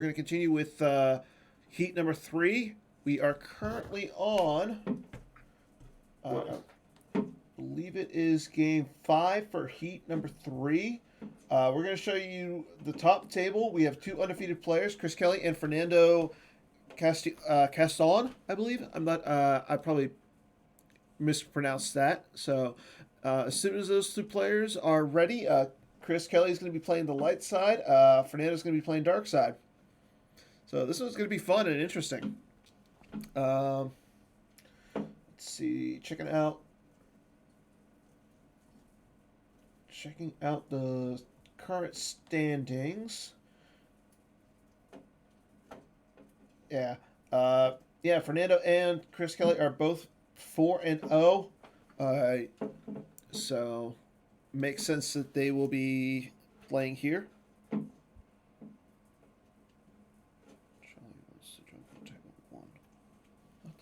We're going to continue with heat number 3. We are currently on, I believe it is game 5 for heat number 3. We're going to show you the top table. We have two undefeated players, Chris Kelly and Fernando Castanon, I believe. I probably mispronounced that. So as soon as those two players are ready, Chris Kelly is going to be playing the light side. Fernando is going to be playing dark side. So this one's going to be fun and interesting. Let's see, checking out the current standings. Yeah, yeah. Fernando and Chris Kelly are both 4-0. So makes sense that they will be playing here. Charlie wants to jump on table 1. What?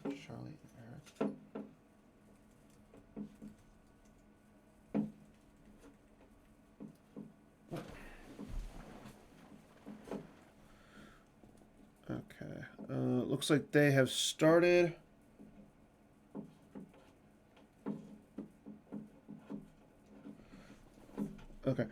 So Charlie and Eric. Okay. Looks like they have started. Okay.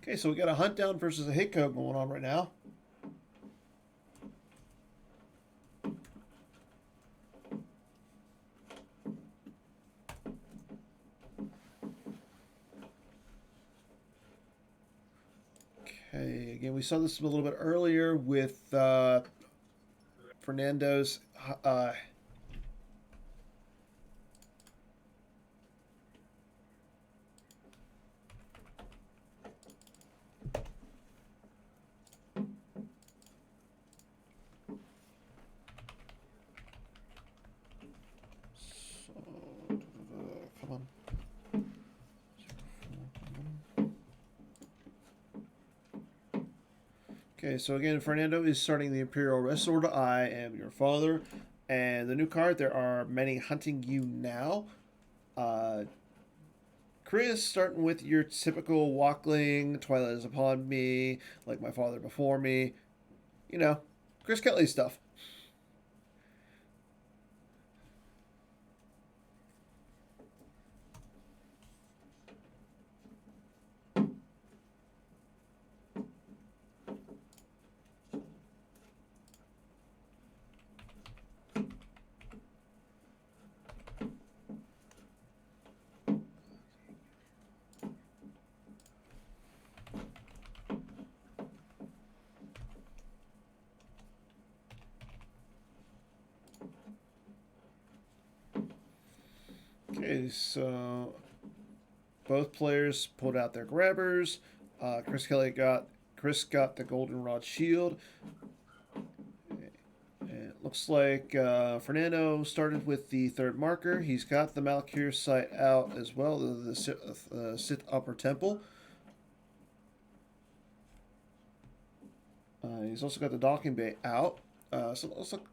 Okay, so we got a hunt down versus a HITCO going on right now. Okay, again, we saw this a little bit earlier with Fernando's. Come on. Okay, so again, Fernando is starting the Imperial Red Sword. I am your father. And the new card, there are many hunting you now. Uh, Chris, starting with your typical Walkling, Twilight is upon me, like my father before me. You know, Chris Kelly stuff. Okay, so both players pulled out their grabbers. Chris got the goldenrod shield. And it looks like Fernando started with the third marker. He's got the Malakir sight out as well, the Sith Upper Temple. He's also got the docking bay out. So let's look.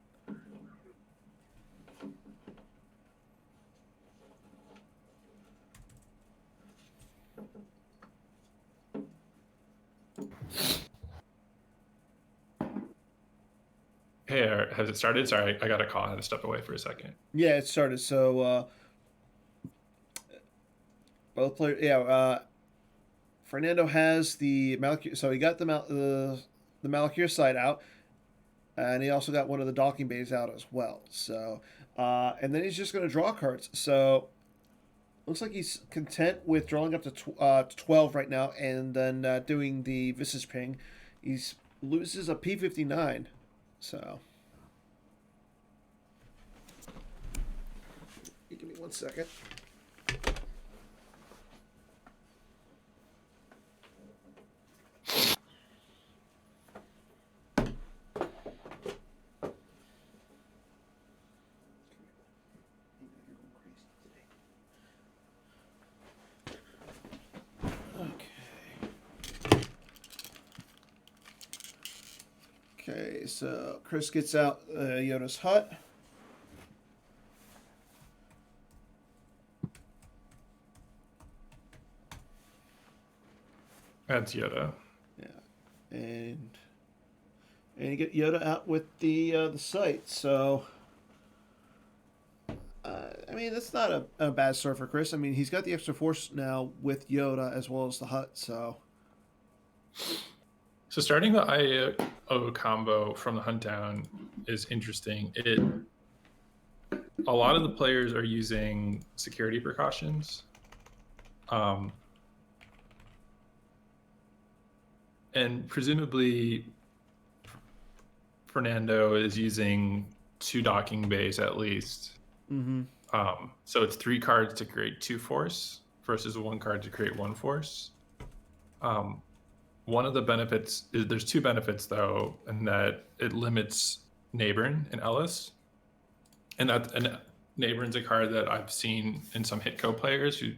Hey, has it started? Sorry, I got a call. I had to step away for a second. Yeah, it started. So both players. Yeah, Fernando has the Malakir. So he got the Malakir side out, and he also got one of the docking bays out as well. So, and then he's just going to draw cards. So looks like he's content with drawing up to 12 right now, and then doing the Visage Ping. He's loses a P59. So, give me 1 second. Okay, so Chris gets out Yoda's hut. That's Yoda. Yeah, and you get Yoda out with the site. So, I mean, that's not a bad start for Chris. I mean, he's got the extra force now with Yoda as well as the hut. So, So starting the IO combo from the hunt down is interesting. A lot of the players are using security precautions. And presumably Fernando is using 2 docking bays at least. mm-hmm. So it's 3 cards to create 2 force versus 1 card to create 1 force. One of the benefits is there's 2 benefits though, and that it limits Neighborn and Ellis. And Neighborn's a card that I've seen in some HITCO players who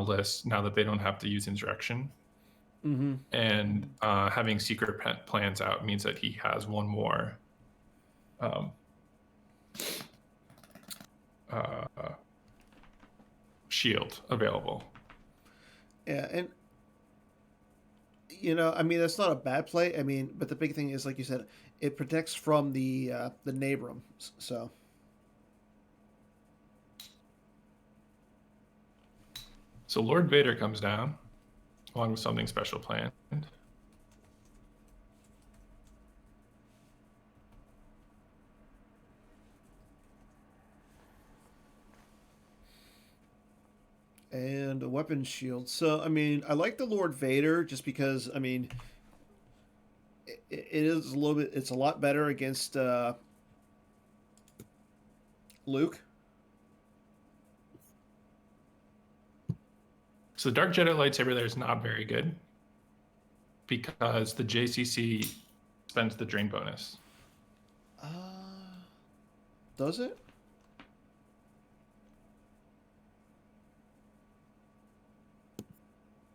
list now that they don't have to use Insurrection. Mm-hmm. And having secret plans out means that he has 1 more shield available. Yeah, and I mean, that's not a bad play. I mean, but the big thing is, like you said, it protects from the Nabram. So. So Lord Vader comes down along with something special planned. And a weapon shield. So, I mean, I like the Lord Vader just because, I mean, it is a little bit, it's a lot better against Luke. So the Dark Jedi lightsaber there is not very good because the JCC spends the drain bonus. Does it?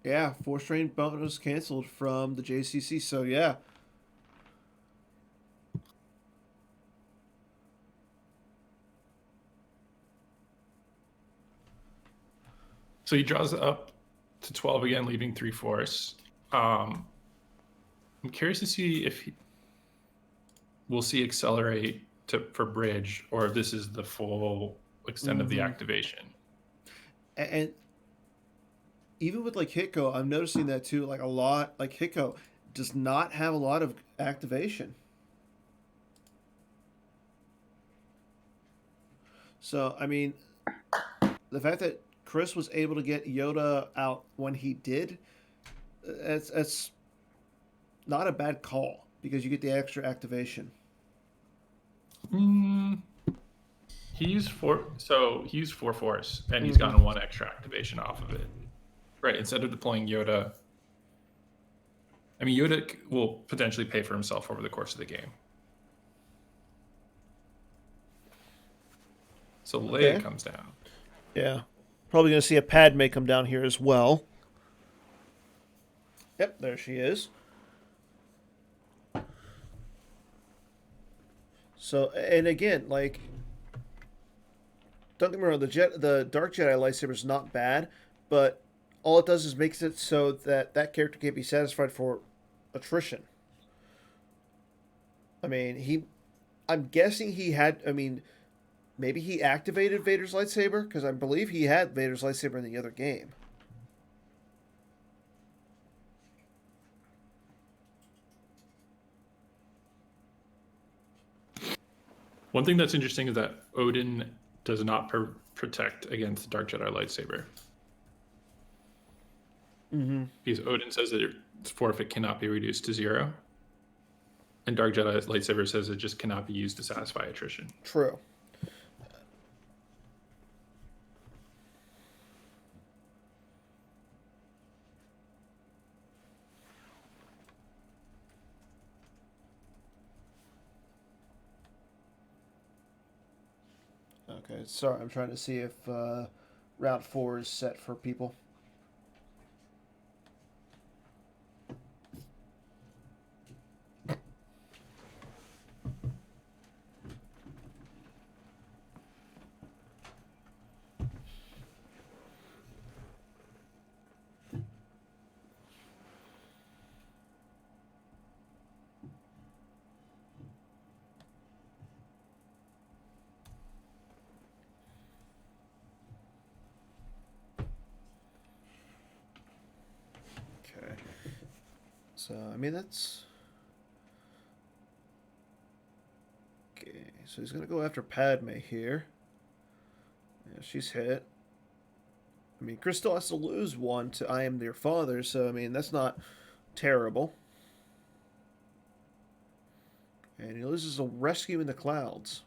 Yeah, force drain bonus canceled from the JCC. So yeah. So he draws up to 12 again, leaving 3 force. I'm curious to see if we'll see accelerate for bridge, or if this is the full extent of the activation. And even with like HITCO, I'm noticing that too. Like a lot, like HITCO does not have a lot of activation. So I mean, the fact that Chris was able to get Yoda out when he did, that's not a bad call because you get the extra activation. He used 4 force, and he's gotten 1 extra activation off of it. Right, instead of deploying Yoda. I mean, Yoda will potentially pay for himself over the course of the game. So Leia comes down. Yeah. Probably going to see a Padme come down here as well. Yep, there she is. So, and again, like, don't get me wrong, the Dark Jedi lightsaber is not bad, but all it does is makes it so that that character can't be satisfied for attrition. I mean, I'm guessing he had. I mean, maybe he activated Vader's lightsaber because I believe he had Vader's lightsaber in the other game. One thing that's interesting is that Odin does not protect against Dark Jedi lightsaber. Mm-hmm. Because Odin says that its forfeit cannot be reduced to 0. And Dark Jedi lightsaber says it just cannot be used to satisfy attrition. True. Okay, sorry, I'm trying to see if Route 4 is set for people. Okay. So, I mean, that's. Okay, so he's going to go after Padme here. Yeah, she's hit. I mean, Chris still has to lose one to I Am Your Father, so, I mean, that's not terrible. And he loses a Rescue in the Clouds.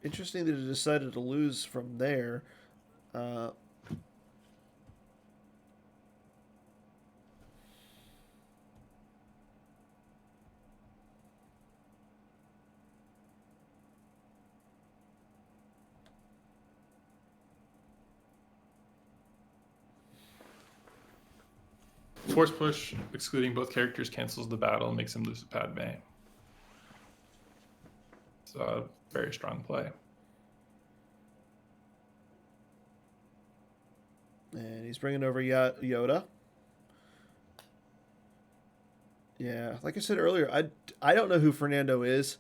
Interesting that he decided to lose from there. Uh, Force push, excluding both characters, cancels the battle and makes him lose to Padme. It's a very strong play. and he's bringing over Yoda. Yeah, like I said earlier, I don't know who Fernando is,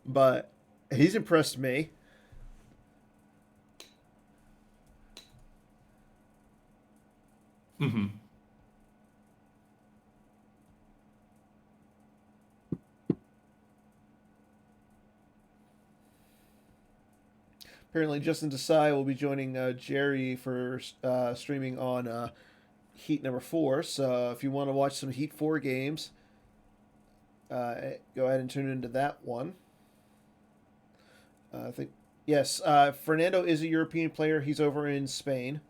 but he's impressed me. Mm-hmm. Apparently, Justin Desai will be joining Jerry for streaming on Heat number 4. So if you want to watch some Heat 4 games, go ahead and tune into that one. I think yes, Fernando is a European player. He's over in Spain.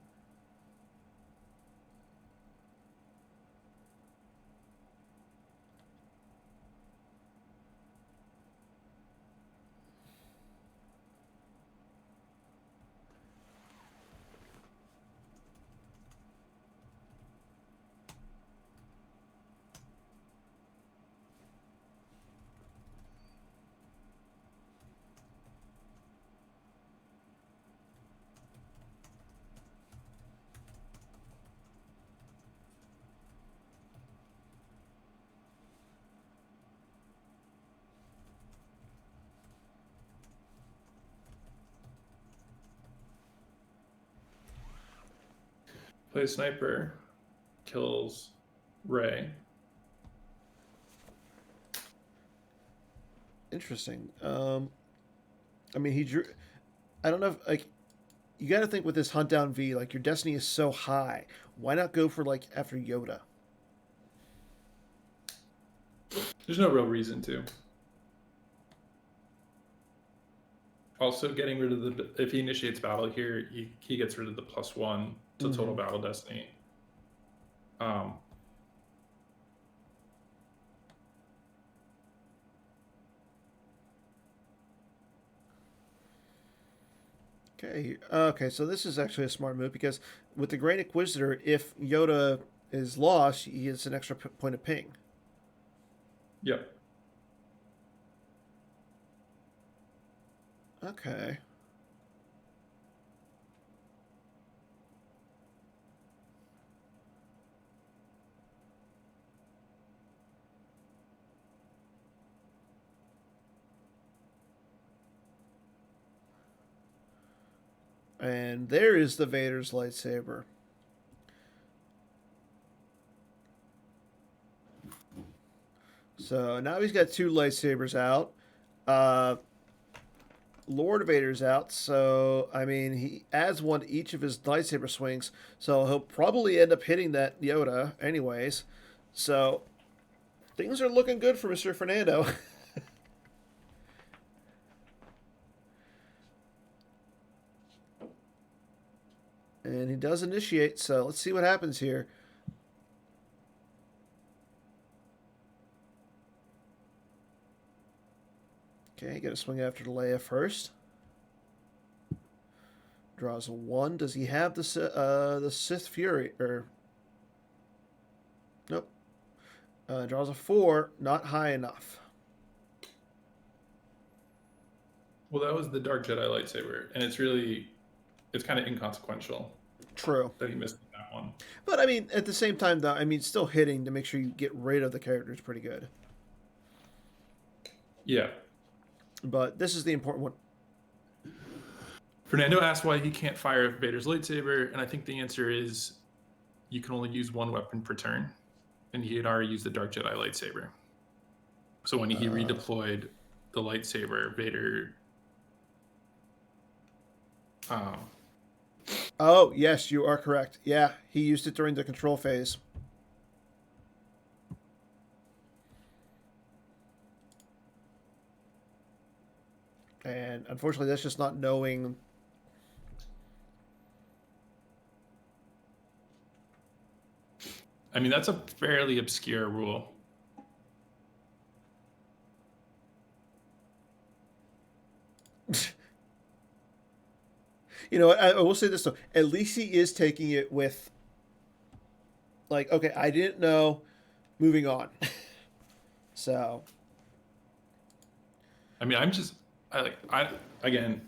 Plays sniper, kills Ray. Interesting. I mean, he drew. I don't know. If, like, you got to think with this hunt down V, like your destiny is so high. Why not go for like after Yoda? There's no real reason to. Also, getting rid of the if he initiates battle here, he gets rid of the +1 to total battle destiny. Okay. Okay. So this is actually a smart move because with the Great Inquisitor, if Yoda is lost, he gets an extra point of ping. Yep. Okay. And there is the Vader's lightsaber. So now he's got two lightsabers out. Uh, Lord Vader's out, so I mean he adds one to each of his lightsaber swings, so he'll probably end up hitting that Yoda anyways. So things are looking good for Mr. Fernando. And he does initiate, so let's see what happens here. Okay, got to swing after the Leia first. Draws a 1. Does he have the Sith Fury? Or nope. Draws a 4. Not high enough. Well, that was the Dark Jedi lightsaber, and it's kind of inconsequential True. that he missed that one. But I mean, at the same time, though, I mean, still hitting to make sure you get rid of the character is pretty good. Yeah. But this is the important one. Fernando asked why he can't fire Vader's lightsaber, and I think the answer is you can only use one weapon per turn, and he had already used the Dark Jedi lightsaber. So when he redeployed the lightsaber, Vader. Oh, yes, you are correct. Yeah, he used it during the control phase. And unfortunately, that's just not knowing. I mean, that's a fairly obscure rule. You know, I will say this though. At least he is taking it with, like, okay, I didn't know. Moving on. So. I mean, again,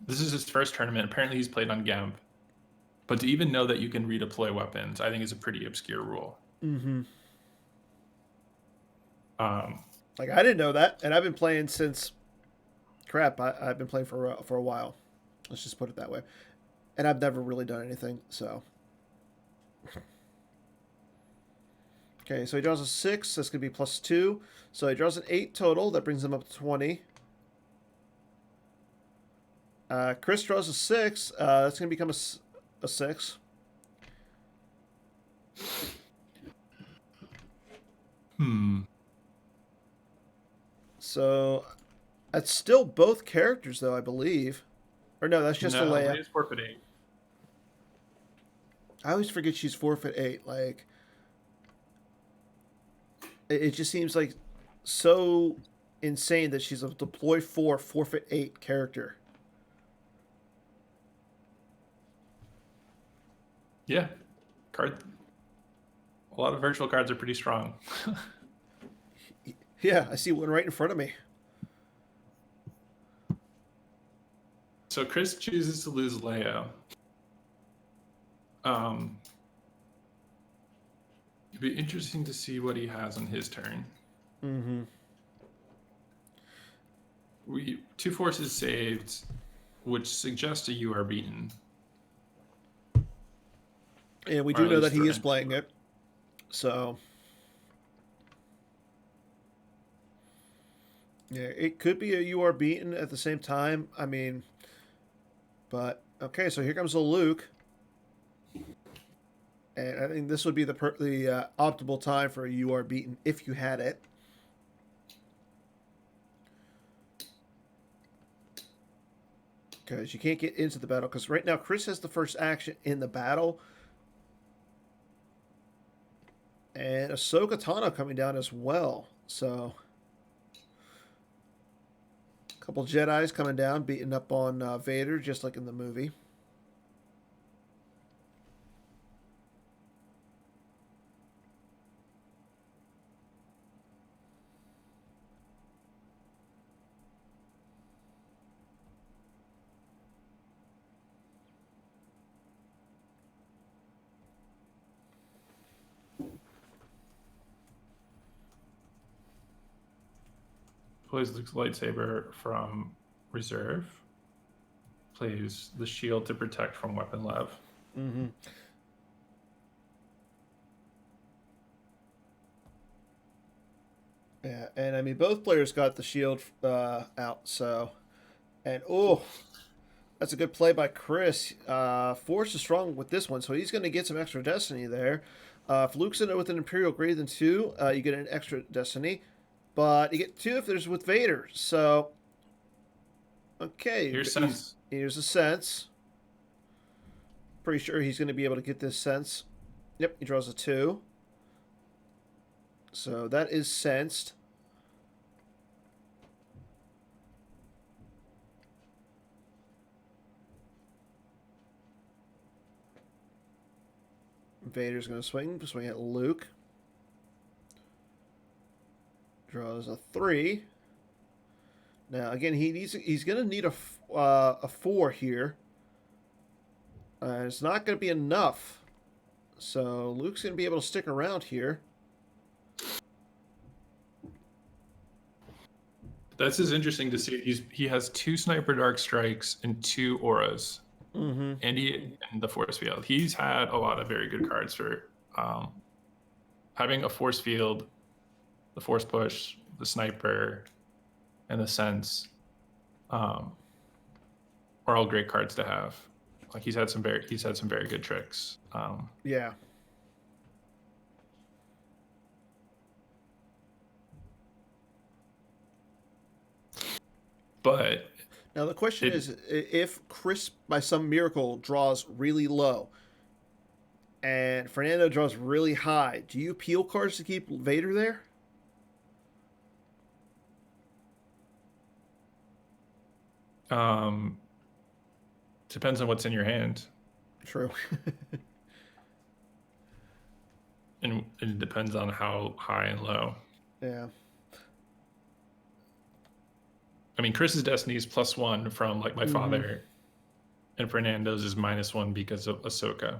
this is his first tournament. Apparently, he's played on Gamp. But to even know that you can redeploy weapons, I think is a pretty obscure rule. Mm-hmm. Um, Like I didn't know that, and I've been playing since. Crap, I've been playing for a while. Let's just put it that way. And I've never really done anything, so. Okay, so he draws a 6. That's going to be +2. So he draws an 8 total. That brings him up to 20. Chris draws a 6. That's going to become a 6. So that's still both characters, though, I believe. Or no, that's just a Leia. Leia's forfeit 8. I always forget she's forfeit 8. Like, it just seems like so insane that she's a deploy 4, forfeit 8 character. Yeah, a lot of virtual cards are pretty strong. Yeah, I see one right in front of me. So Chris chooses to lose Leia. It'd be interesting to see what he has on his turn. Mm-hmm. 2 forces saved, which suggests you are beaten. And we do know that he is playing it. So. Yeah, it could be a you are beaten at the same time. I mean, but okay, so here comes a Luke. And I think this would be the optimal time for a you are beaten if you had it. Because you can't get into the battle. Because right now, Chris has the first action in the battle. And Ahsoka Tano coming down as well. So, a couple Jedis coming down, beating up on Vader, just like in the movie. Plays Luke's lightsaber from reserve. Plays the shield to protect from weapon lev. Mm-hmm. Yeah, and I mean both players got the shield out. So, and that's a good play by Chris. Force is strong with this one, so he's going to get some extra destiny there. If Luke's in it with an Imperial greater than 2, you get an extra destiny. But you get 2 if there's with Vader. So, okay. Here's sense. Here's a sense. Pretty sure he's going to be able to get this sense. Yep, he draws a 2. So that is sensed. Vader's going to swing at Luke. Draws a 3. Now again, he's going to need a 4 here. It's not going to be enough. So Luke's going to be able to stick around here. This is interesting to see. He has 2 sniper dark strikes and 2 auras. Mm-hmm. And the force field. He's had a lot of very good cards for having a force field, the force push, the sniper, and the sense. Are all great cards to have. Like he's had some very good tricks. Yeah. But now the question is, if Chris by some miracle draws really low, and Fernando draws really high, do you peel cards to keep Vader there? Depends on what's in your hand. True. and it depends on how high and low. Yeah. I mean, Chris's destiny is +1 from like my father, and Fernando's is -1 because of Ahsoka.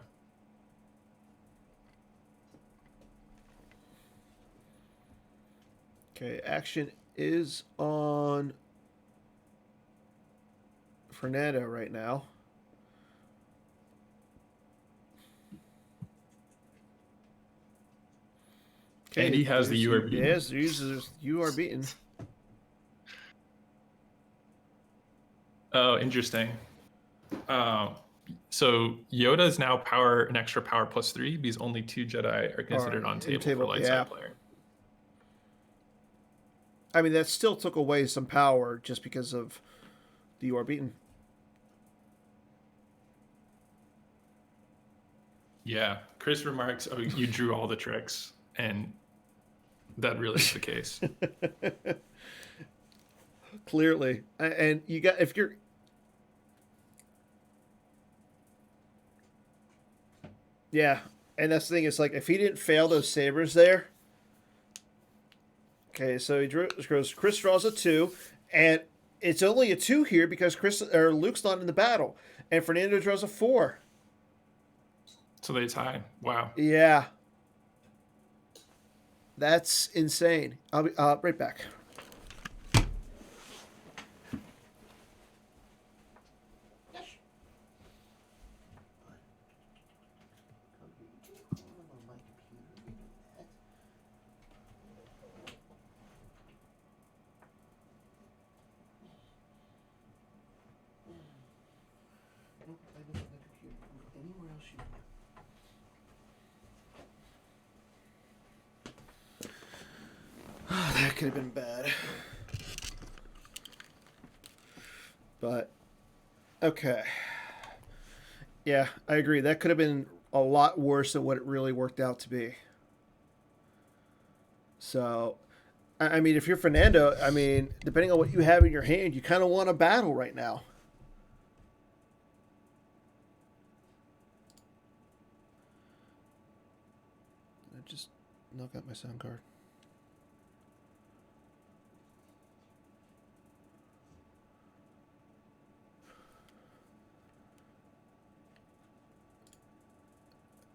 Okay, action is on Fernando right now. Okay, and he has the "You Are Beaten." Yes, uses "You Are Beaten." Oh, interesting. So Yoda is now an extra power +3 because only 2 Jedi are considered on table for light side player. I mean, that still took away some power just because of the "You Are Beaten." Yeah, Chris remarks, "Oh, you drew all the tricks," and that really is the case. Clearly, and you got if you're. Yeah, and that's the thing. It's like if he didn't fail those sabers there. Okay, so Chris draws a 2, and it's only a 2 here because Luke's not in the battle, and Fernando draws a 4. So they tie. Wow. Yeah, that's insane. I'll be right back. That could have been bad. But, okay. Yeah, I agree. That could have been a lot worse than what it really worked out to be. So, I mean, if you're Fernando, I mean, depending on what you have in your hand, you kind of want a battle right now. I just knock out my sound card.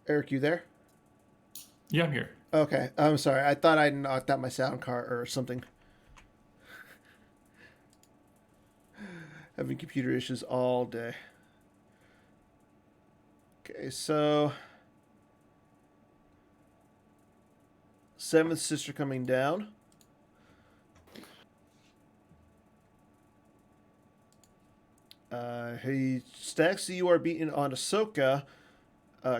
Eric, you there? Yeah, I'm here. Okay, I'm sorry. I thought I knocked out my sound card or something. Having computer issues all day. Okay, so seventh sister coming down. He stacks the UR beaten on Ahsoka.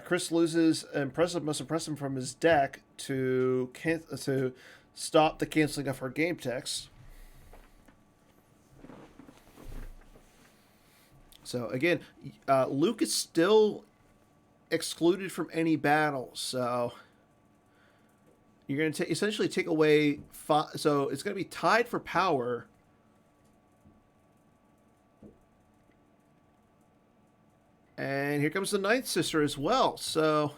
Chris loses impressive, most impressive from his deck to stop the canceling of her game text. So again, Luke is still excluded from any battle. So you're going to essentially take away so it's going to be tied for power. And here comes the ninth sister as well. So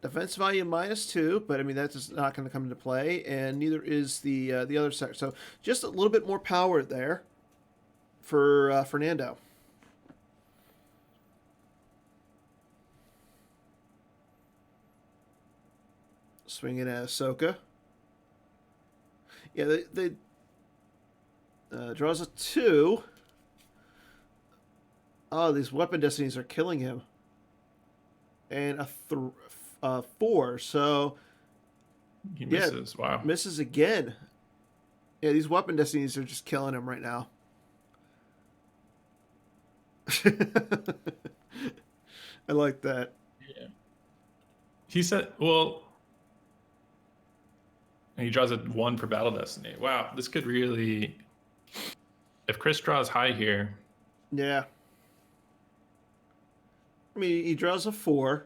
defense value -2, but I mean that's not going to come into play, and neither is the other sector. So just a little bit more power there for Fernando. Swinging at Ahsoka. Yeah, they draws a 2. Oh, these weapon destinies are killing him. And a 4. So He misses. Yeah, Wow. misses again. Yeah, these weapon destinies are just killing him right now. I like that. Yeah. He said, well, he draws a 1 for Battle Destiny. Wow, this could really. If Chris draws high here. Yeah. I mean, he draws a 4.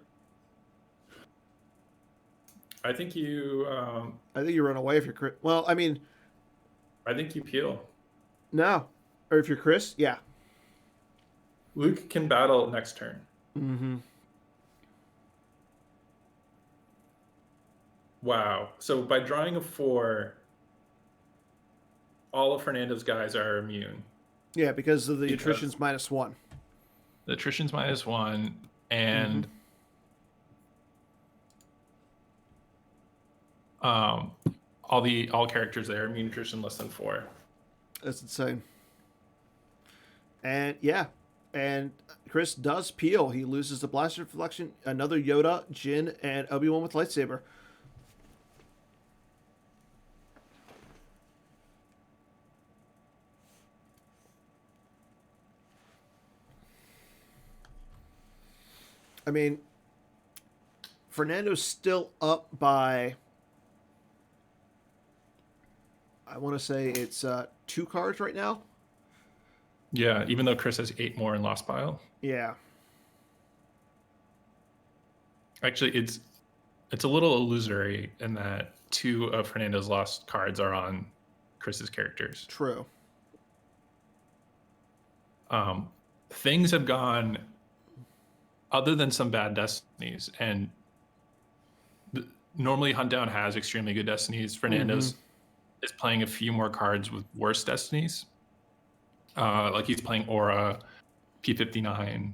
I think you. I think you run away if you're Chris. Well, I mean. I think you peel. No. Or if you're Chris, yeah. Luke can battle next turn. Mm-hmm. Wow. So by drawing a 4, all of Fernando's guys are immune. Yeah, because of the attrition's -1. The attrition's -1, and all characters there immune attrition less than 4. That's insane. And yeah, and Chris does peel. He loses the blaster deflection, another Yoda, Jin, and Obi-Wan with lightsaber. I mean, Fernando's still up by, I want to say it's 2 cards right now. Yeah, even though Chris has 8 more in Lost Pile. Yeah. Actually, it's a little illusory in that 2 of Fernando's lost cards are on Chris's characters. True. Things have gone, other than some bad destinies, and normally Huntdown has extremely good destinies. Fernando's is playing a few more cards with worse destinies. Like he's playing Aura, P59.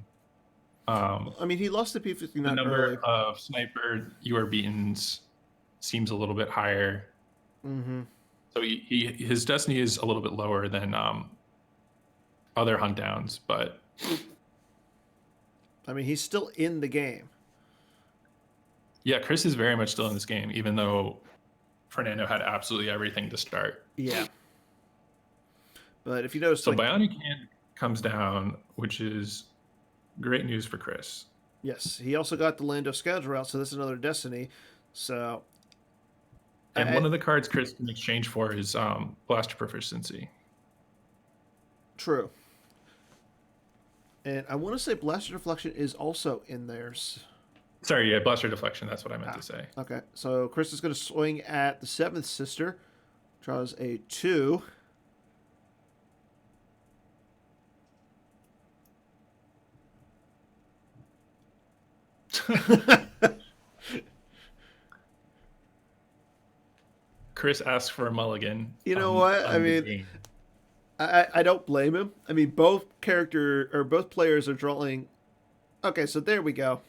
I mean, he lost the P59 the number early. of Sniper UR beatens seems a little bit higher. So his destiny is a little bit lower than other Huntdowns, but I mean, he's still in the game. Yeah, Chris is very much still in this game, even though Fernando had absolutely everything to start. Yeah. But if you notice, so Bionic Hand comes down, which is great news for Chris. Yes, he also got the Lando schedule route, so that's another destiny. So, and one of the cards Chris can exchange for is Blaster Proficiency. True. And I want to say Blaster Deflection is also in theirs. Sorry, yeah, Blaster Deflection. That's what I meant to say. Okay, so Chris is going to swing at the 7th sister. Draws a 2. Chris asks for a mulligan. You know what? I mean, I don't blame him. I mean, both players are drawing. Okay, so there we go.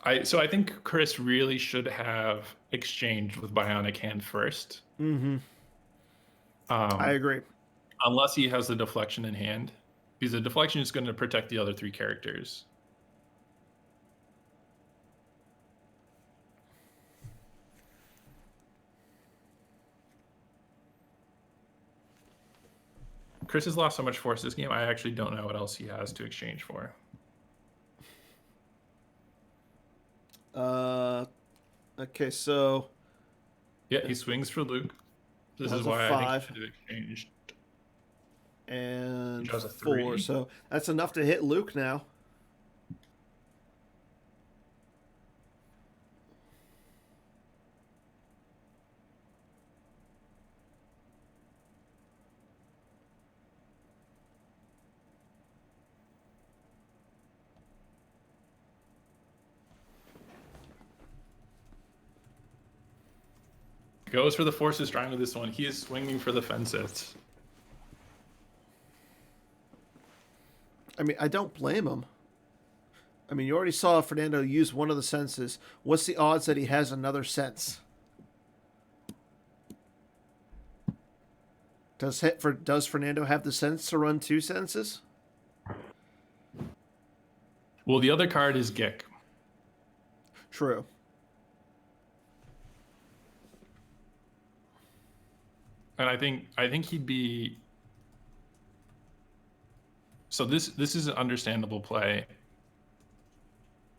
I think Chris really should have exchanged with Bionic Hand first. Mm-hmm. I agree. Unless he has the deflection in hand, because the deflection is going to protect the other 3 characters. Chris has lost so much force this game, I actually don't know what else he has to exchange for. Okay, so Yeah, he swings for Luke. This is Draws a why I think he 5. should have exchanged. He and draws a 4. 3. So that's enough to hit Luke now. Goes for the forces strong with this one. He is swinging for the fences. I mean, I don't blame him. I mean, you already saw Fernando use one of the senses. What's the odds that he has another sense? Does Fernando have the sense to run 2 senses? Well, the other card is Gick. True. And I think he'd be. So this is an understandable play.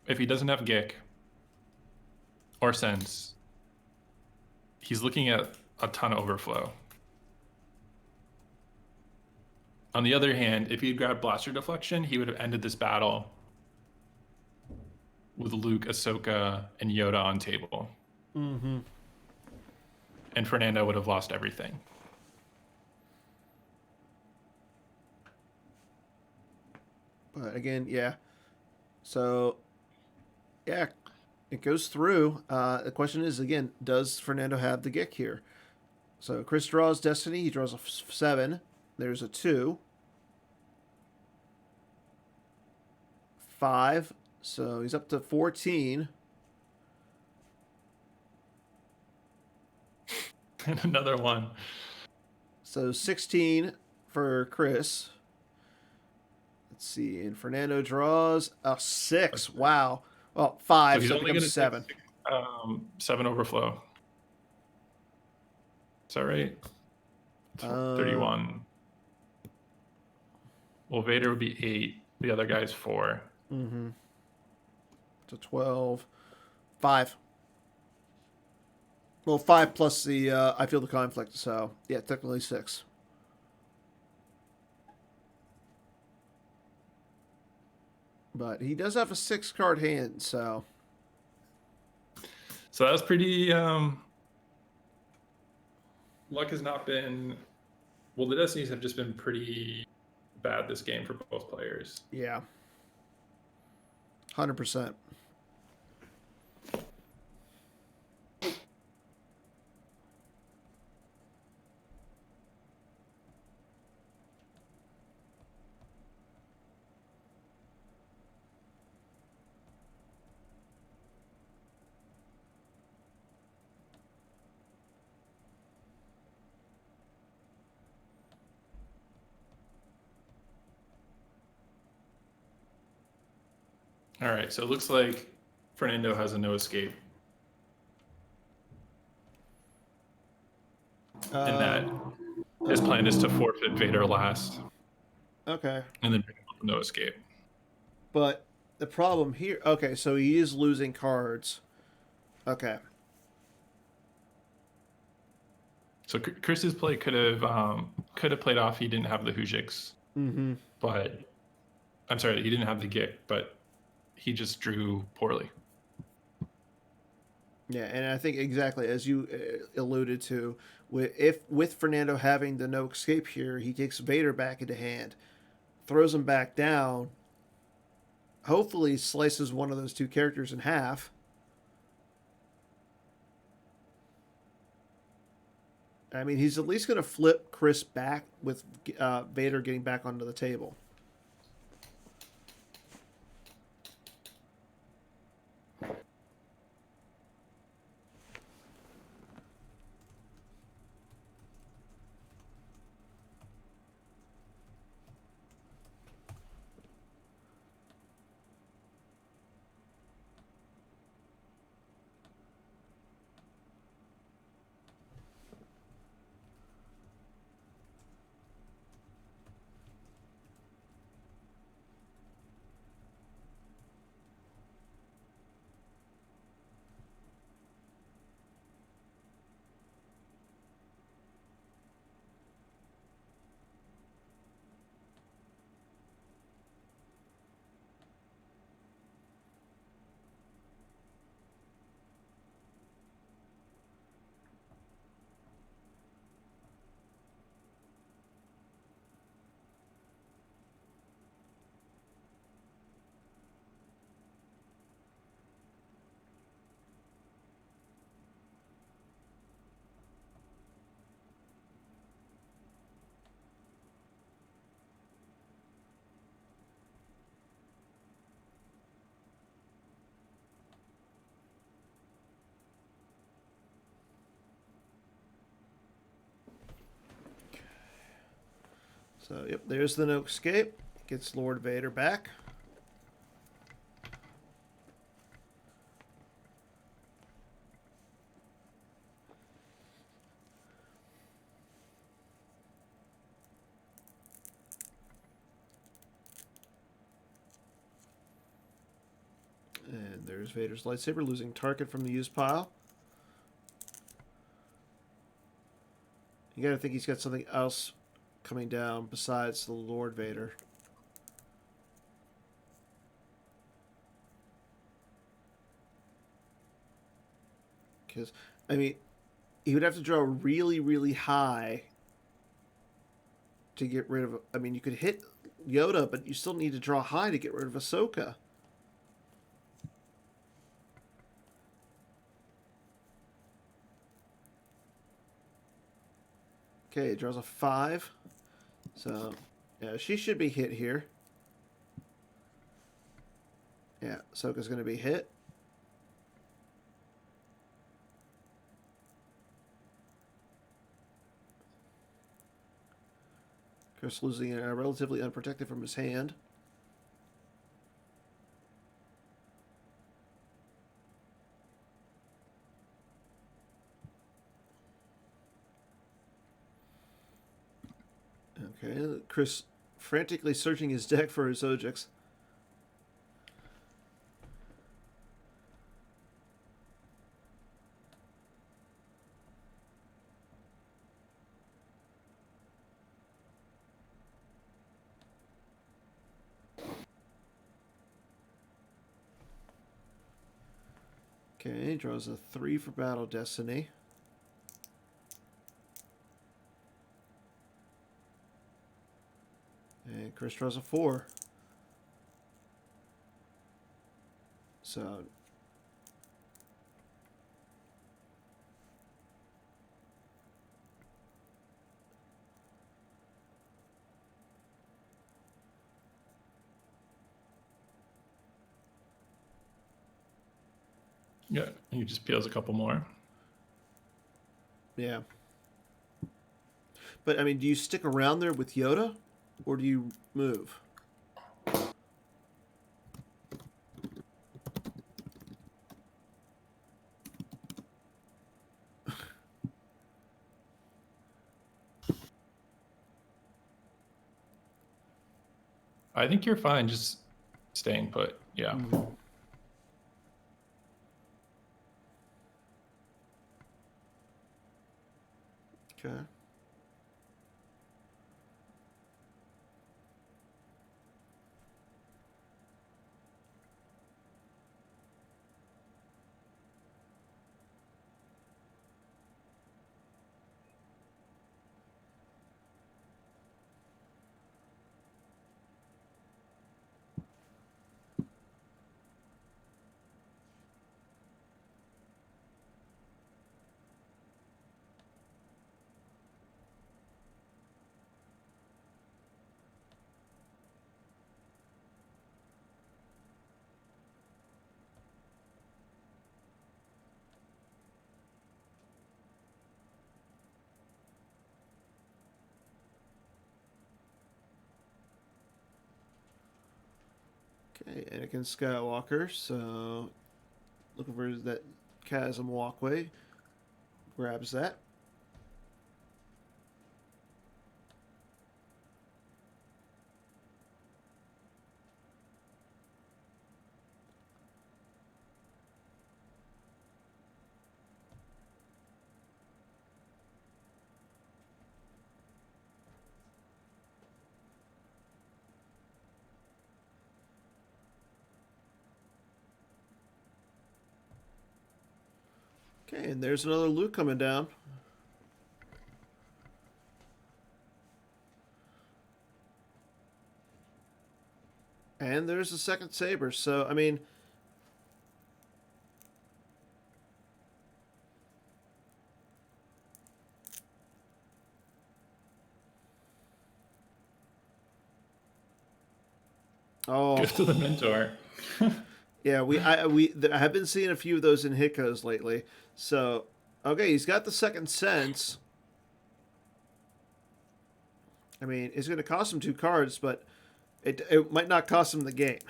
If he doesn't have Gick or sense, he's looking at a ton of overflow. On the other hand, if he'd grabbed Blaster Deflection, he would have ended this battle with Luke, Ahsoka, and Yoda on table. Mm-hmm. And Fernando would have lost everything. But again, yeah. So, yeah, it goes through. The question is, again, does Fernando have the Gick here? So Chris draws Destiny. He draws a 7. There's a 2. 5. So he's up to 14. And another one. So 16 for Chris. Let's see. And Fernando draws a 6. Wow. Well, 5. So, it becomes 7. 7 overflow. Is that right? 31. Well, Vader would be 8. The other guy's 4. Mm-hmm. So 12. 5. Well, 5 plus the I feel the conflict. So, yeah, technically 6. But he does have a 6-card hand, so. So that was pretty. Luck has not been. Well, the Destinies have just been pretty bad this game for both players. Yeah. 100%. All right, so it looks like Fernando has a no escape. In that his plan is to forfeit Vader last. Okay. And then bring him up no escape. But the problem here. Okay, so he is losing cards. Okay. So Chris's play could have played off. He didn't have the Hujiks, but I'm sorry, he didn't have the Gick, but he just drew poorly. Yeah, and I think exactly as you alluded to, with Fernando having the no escape here, he takes Vader back into hand, throws him back down. Hopefully, slices one of those 2 characters in half. I mean, he's at least going to flip Chris back with Vader getting back onto the table. So, yep, there's the no escape. Gets Lord Vader back. And there's Vader's lightsaber, losing target from the used pile. You gotta think he's got something else coming down besides the Lord Vader. Because, I mean, he would have to draw really, really high to get rid of. I mean, you could hit Yoda, but you still need to draw high to get rid of Ahsoka. Okay, draws a 5. So, yeah, she should be hit here. Yeah, Ahsoka's going to be hit. Chris losing relatively unprotected from his hand. Okay, Chris frantically searching his deck for his objects. Okay, draws a 3 for Battle Destiny. And Chris draws a 4. So, Yeah, he just peels a couple more. yeah. But, I mean, do you stick around there with Yoda? Or do you move? I think you're fine just staying put. Yeah. Okay. Okay, Anakin Skywalker. So, looking for that chasm walkway. Grabs that. Okay, and there's another Luke coming down. And there's the second saber. So, I mean, oh, Gift to the mentor. yeah. I have been seeing a few of those in HITCOs lately. So, okay, he's got the second sense. I mean, it's going to cost him 2 cards, but it might not cost him the game.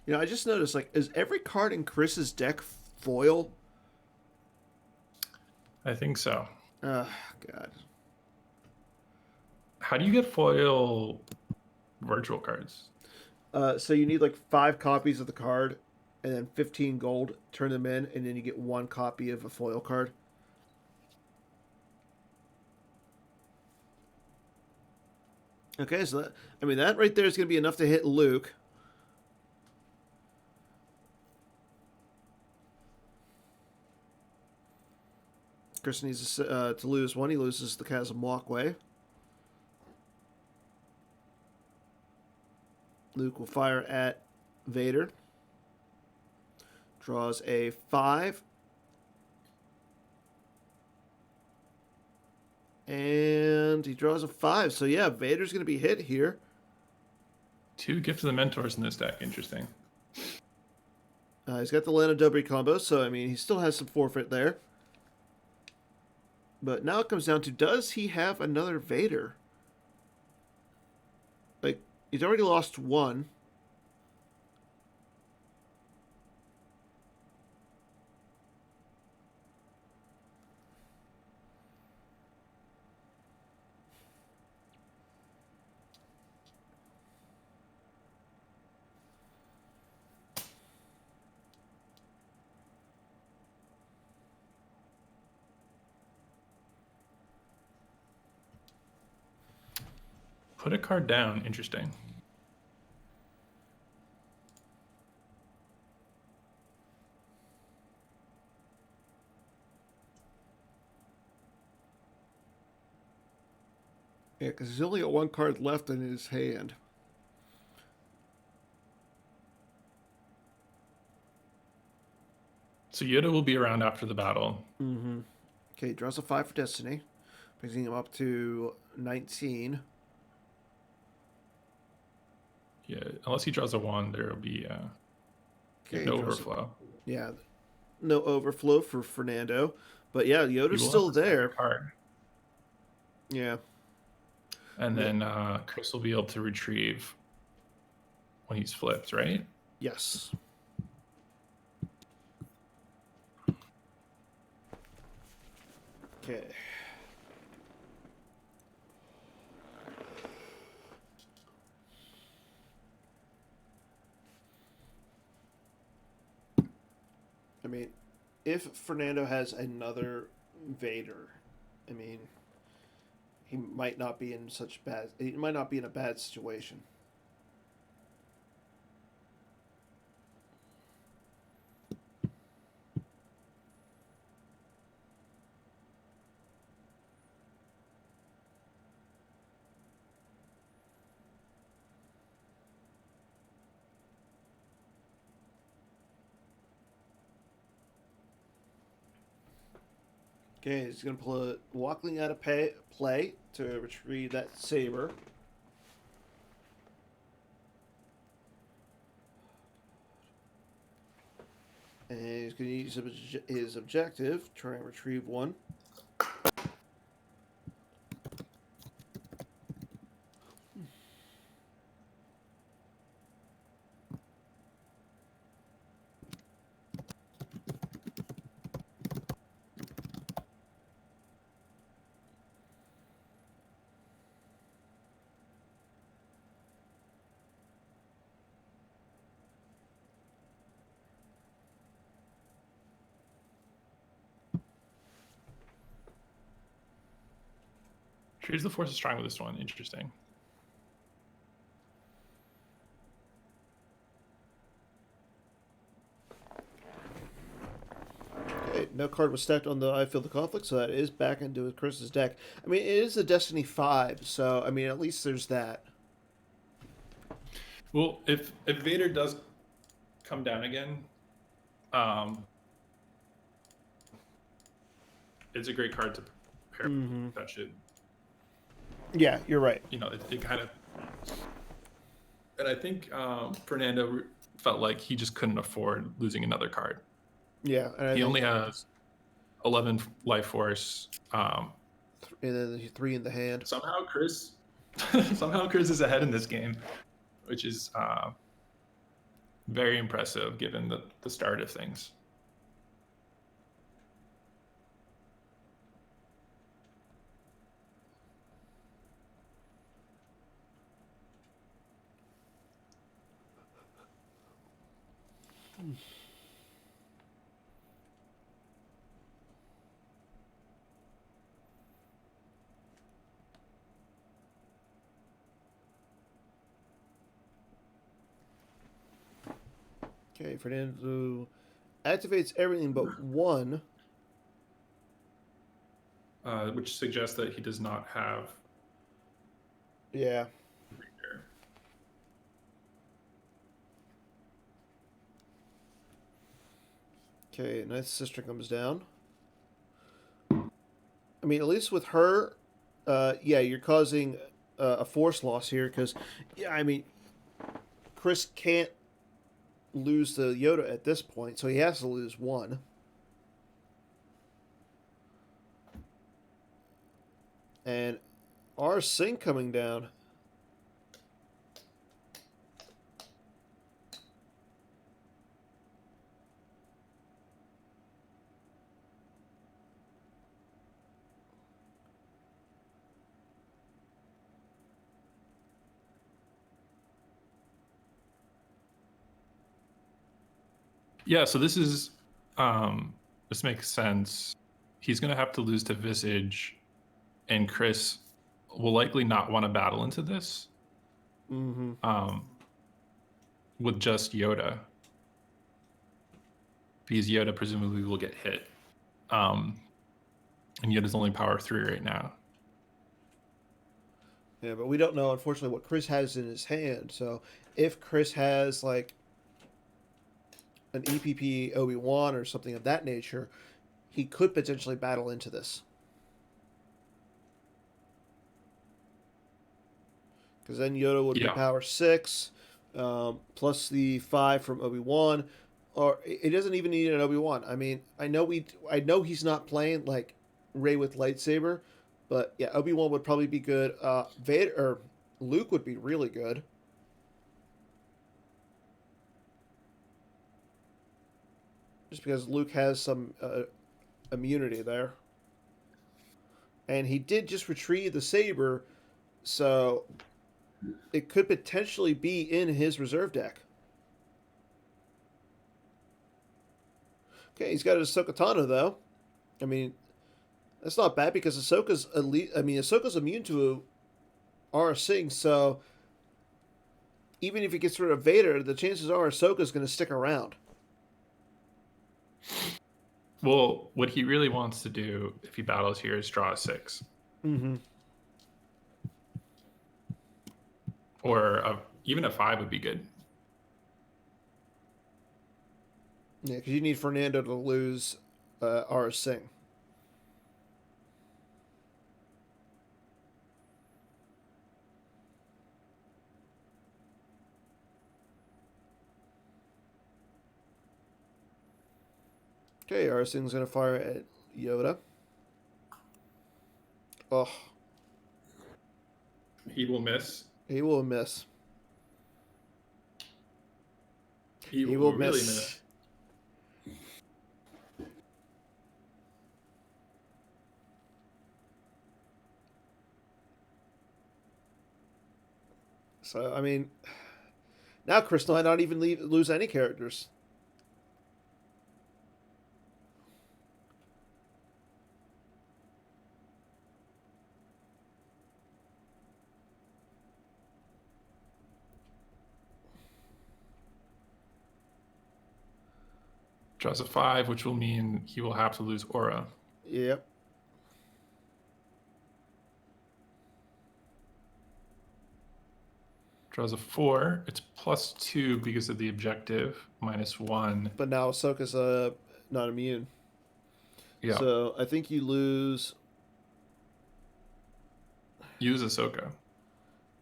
You know, I just noticed, like, is every card in Chris's deck foil? I think so. Oh, God. How do you get foil virtual cards? So you need, like, 5 copies of the card, and then 15 gold, turn them in, and then you get 1 copy of a foil card. Okay, so that, I mean, that right there is going to be enough to hit Luke. Chris needs to lose 1. He loses the Chasm Walkway. Luke will fire at Vader. Draws a 5. And he draws a 5. So, yeah, Vader's going to be hit here. 2 Gift of the Mentors in this deck. Interesting. He's got the Lana Dobry combo, so, I mean, he still has some forfeit there. But now it comes down to, does he have another Vader? Like, he's already lost 1. Put a card down. Interesting. Yeah, because he's only got 1 card left in his hand. So Yoda will be around after the battle. Mm-hmm. Okay, draws a 5 for Destiny. Brings him up to 19. Yeah, unless he draws a 1, there will be no overflow. Yeah, no overflow for Fernando. But yeah, Yoda's still there. Card. Yeah. And then Chris will be able to retrieve when he's flipped, right? Yes. Okay. I mean, if Fernando has another Vader, I mean, he might not be in such bad. He might not be in a bad situation. Okay, he's going to pull a Walkling out of play to retrieve that saber. And he's going to use his objective, try and retrieve 1. Here's the Force is strong with this one. Interesting. Okay, no card was stacked on the I Feel the Conflict, so that is back into Chris's deck. I mean, it is a Destiny 5, so, I mean, at least there's that. Well, if Vader does come down again, it's a great card to pair. That should. Yeah, you're right. You know, it kind of. And I think Fernando felt like he just couldn't afford losing another card. Yeah, and He only has 11 life force. And then 3 in the hand. Somehow Chris is ahead in this game, which is very impressive given the start of things. Okay, Fernando activates everything but 1. Which suggests that he does not have. Yeah. Okay, Ninth Sister comes down. I mean, at least with her, yeah, you're causing a force loss here because, yeah, I mean, Chris can't lose the Yoda at this point, so he has to lose 1. And our Sing coming down. Yeah, so this makes sense. He's gonna have to lose to Visage, and Chris will likely not want to battle into this. Mm-hmm. With just Yoda, because Yoda presumably will get hit, and Yoda's only power 3 right now. Yeah, but we don't know, unfortunately, what Chris has in his hand. So if Chris has like an EPP Obi-Wan or something of that nature, he could potentially battle into this. Because then Yoda would be power 6, plus the 5 from Obi-Wan, or it doesn't even need an Obi-Wan. I mean, I know he's not playing like Rey with lightsaber, but yeah, Obi-Wan would probably be good. Vader or Luke would be really good. Just because Luke has some immunity there. And he did just retrieve the saber, so it could potentially be in his reserve deck. Okay, he's got Ahsoka Tano though. I mean, that's not bad because Ahsoka's elite. I mean, Ahsoka's immune to Aurra Sing, so even if he gets rid of Vader, the chances are Ahsoka's going to stick around. Well, what he really wants to do if he battles here is draw a 6. Mm-hmm. Or even a 5 would be good. Yeah, because you need Fernando to lose Aurra Sing. Okay, Aurra Sing's going to fire at Yoda. Oh. He will miss. He will miss. He will really miss. So, I mean, now Chris might not even lose any characters. Draws a 5, which will mean he will have to lose Aura. Yep. Draws a 4. It's +2 because of the objective, -1. But now Ahsoka's not immune. Yeah. So I think you lose. Use Ahsoka.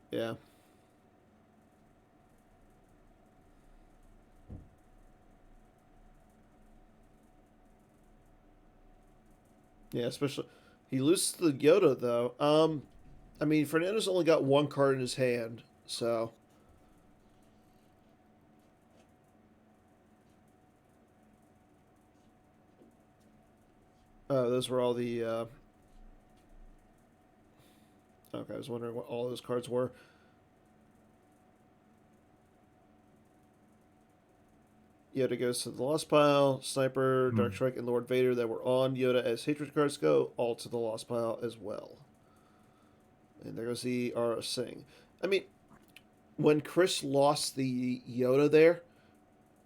Yeah. Yeah, especially he loses the Yoda though. I mean Fernando's only got one card in his hand, so those were all the. Okay, I was wondering what all those cards were. Yoda goes to the lost pile. Sniper, Dark Hmm. Strike, and Lord Vader that were on Yoda as hatred cards go all to the lost pile as well. And there goes the Aura Singh. I mean, when Chris lost the Yoda there,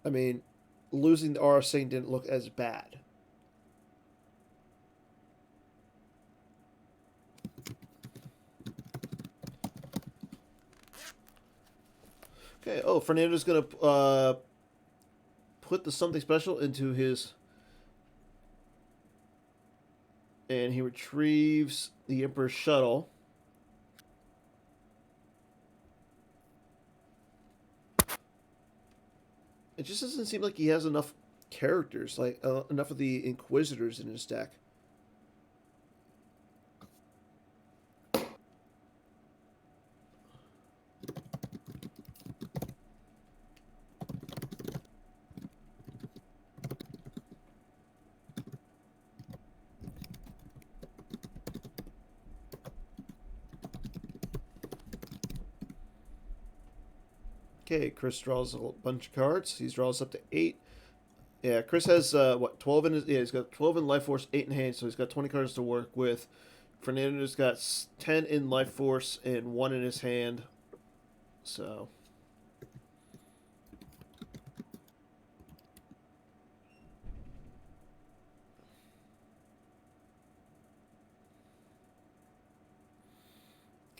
I mean, losing the Aura Singh didn't look as bad. Okay. Oh, Fernando's gonna put the something special into his, and he retrieves the Emperor's shuttle. It just doesn't seem like he has enough characters, like enough of the Inquisitors in his deck. Okay, Chris draws a bunch of cards. He draws up to 8. Yeah, Chris has what 12 in his. Yeah, he's got 12 in Life Force, 8 in hand, so he's got 20 cards to work with. Fernando's got 10 in Life Force and 1 in his hand. So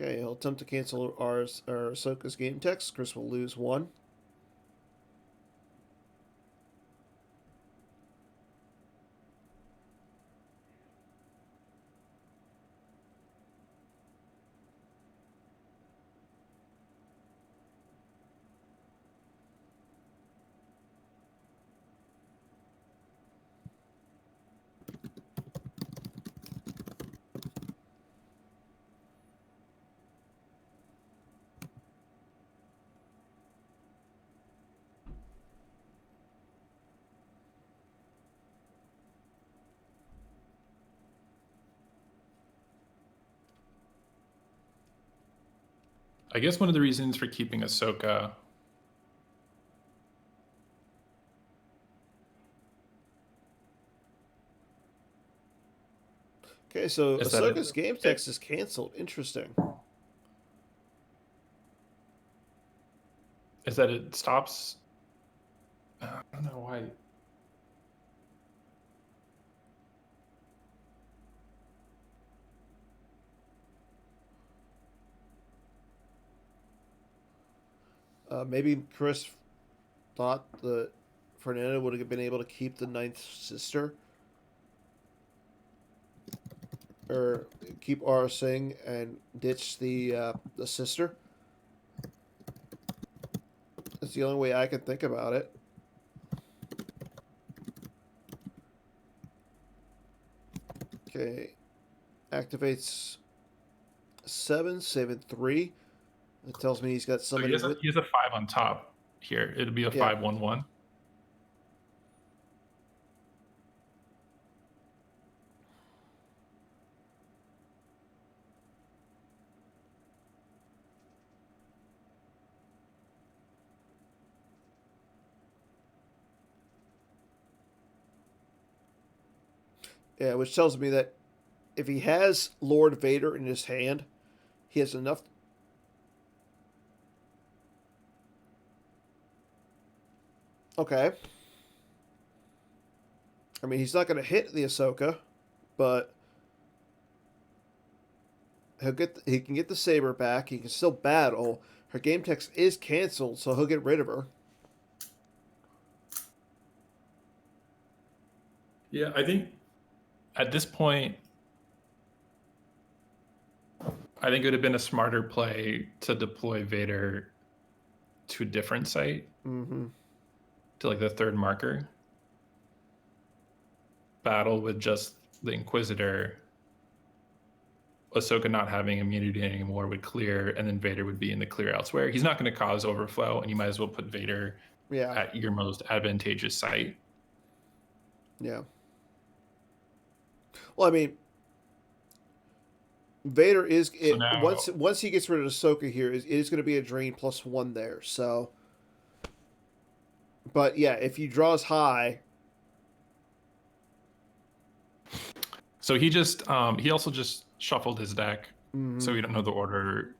okay, he'll attempt to cancel our Ahsoka's game text. Chris will lose 1. I guess one of the reasons for keeping Ahsoka Okay, so is that Ahsoka's game it text is canceled. Interesting. is that it stops. I don't know why. Maybe Chris thought that Fernando would have been able to keep the ninth sister, or keep Aura Singh and ditch the sister. That's the only way I can think about it. Okay, activates 773. It tells me he's got So somebody with. he has a 5 on top here. It'll be a Yeah, 5/1/1. yeah, which tells me that if he has Lord Vader in his hand, he has enough. Okay, I mean he's not going to hit the Ahsoka, but he can get the saber back. He can still battle. Her game text is canceled, so he'll get rid of her. Yeah, I think at this point, I think it would have been a smarter play to deploy Vader to a different site, Mm-hmm. to like the third marker. Battle with just the Inquisitor, Ahsoka not having immunity anymore would clear, and then Vader would be in the clear elsewhere. He's not going to cause overflow, and you might as well put Vader at your most advantageous site. Yeah. Well, I mean, Vader is So now, once he gets rid of Ahsoka here, it is going to be a drain +1 there. So, but yeah, if he draws high, so he also just shuffled his deck, so we don't know the order.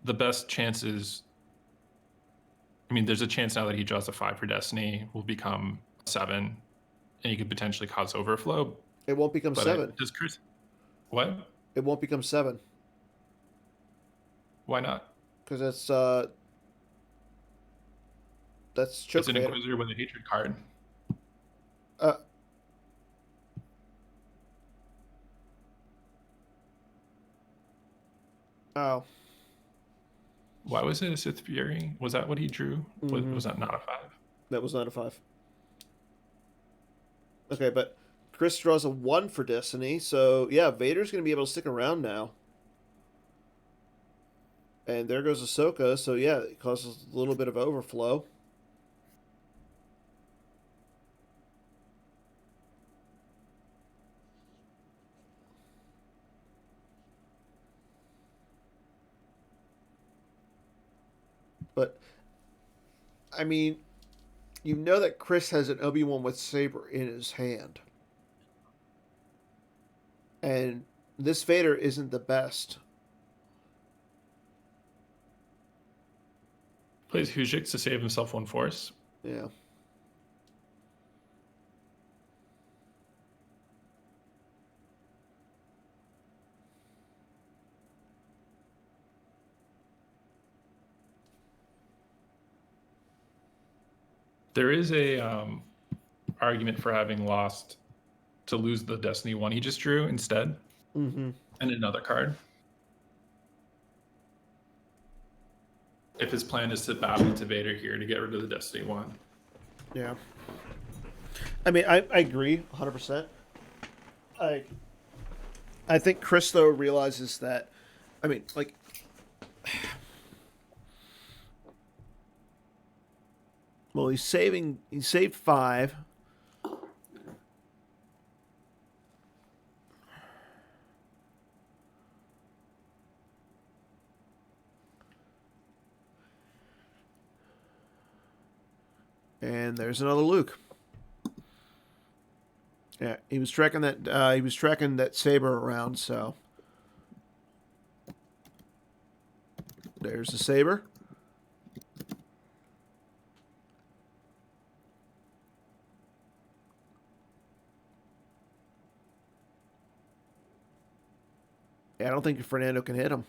The best chances, I mean, there's a chance now that he draws a 5 for Destiny will become 7, and he could potentially cause overflow. it won't become But 7. does Chris? What? It won't become 7 Why not? because that's choke It's an Vader. Inquisitor with a hatred card. Uh, oh. Why was it a Sith Fury? Was that what he drew? Was that not a 5? That was not a 5. Okay, but Chris draws a 1 for Destiny, so yeah, Vader's going to be able to stick around now. And there goes Ahsoka, so yeah, it causes a little bit of overflow. But, I mean, you know that Chris has an Obi-Wan with saber in his hand. And this Vader isn't the best. Plays Hujix to save himself 1 force. Yeah. There is a argument for having lost to lose the Destiny 1 he just drew instead. Mm-hmm. And another card. If his plan is to battle to Vader here to get rid of the Destiny 1. Yeah. I mean, I agree 100%. I think Chris, though, realizes that, I mean, like, well, he saved 5. And there's another Luke. Yeah, he was tracking that. He was tracking that saber around. So there's the saber. Yeah, I don't think Fernando can hit him.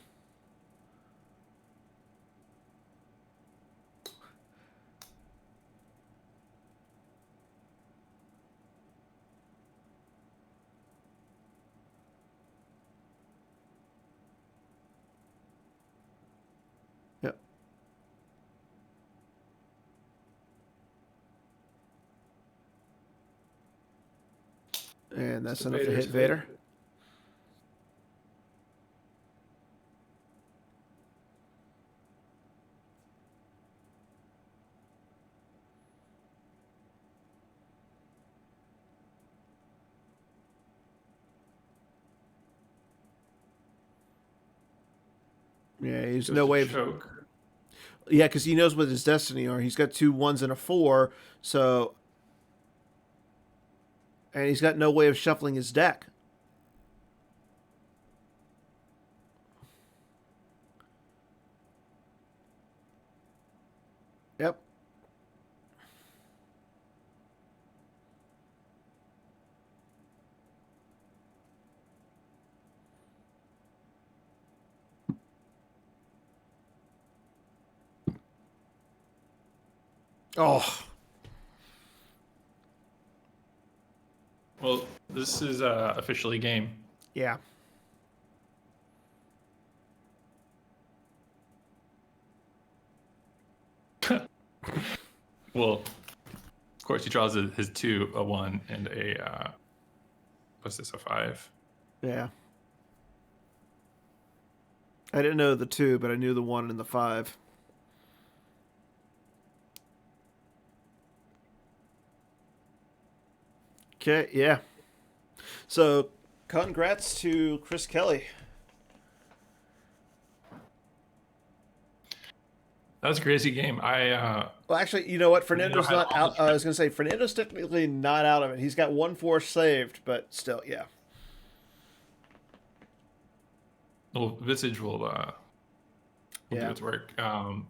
Yep. And that's enough to hit Vader. Yeah, he's no way of choke. Yeah, because he knows what his destiny are. He's got 2 1s and a 4, so and he's got no way of shuffling his deck. Yep. Oh. Well, this is officially game. Yeah. Well, of course, he draws his 2, a 1, and a Was this a 5? Yeah. I didn't know the 2, but I knew the 1 and the 5. Okay, yeah. So, congrats to Chris Kelly. That was a crazy game. Well, actually, you know what? Fernando Fernando's had not all the out. I was going to say Fernando's technically not out of it. He's got 1 force saved, but still, yeah. well, Visage will do Yeah. its work. That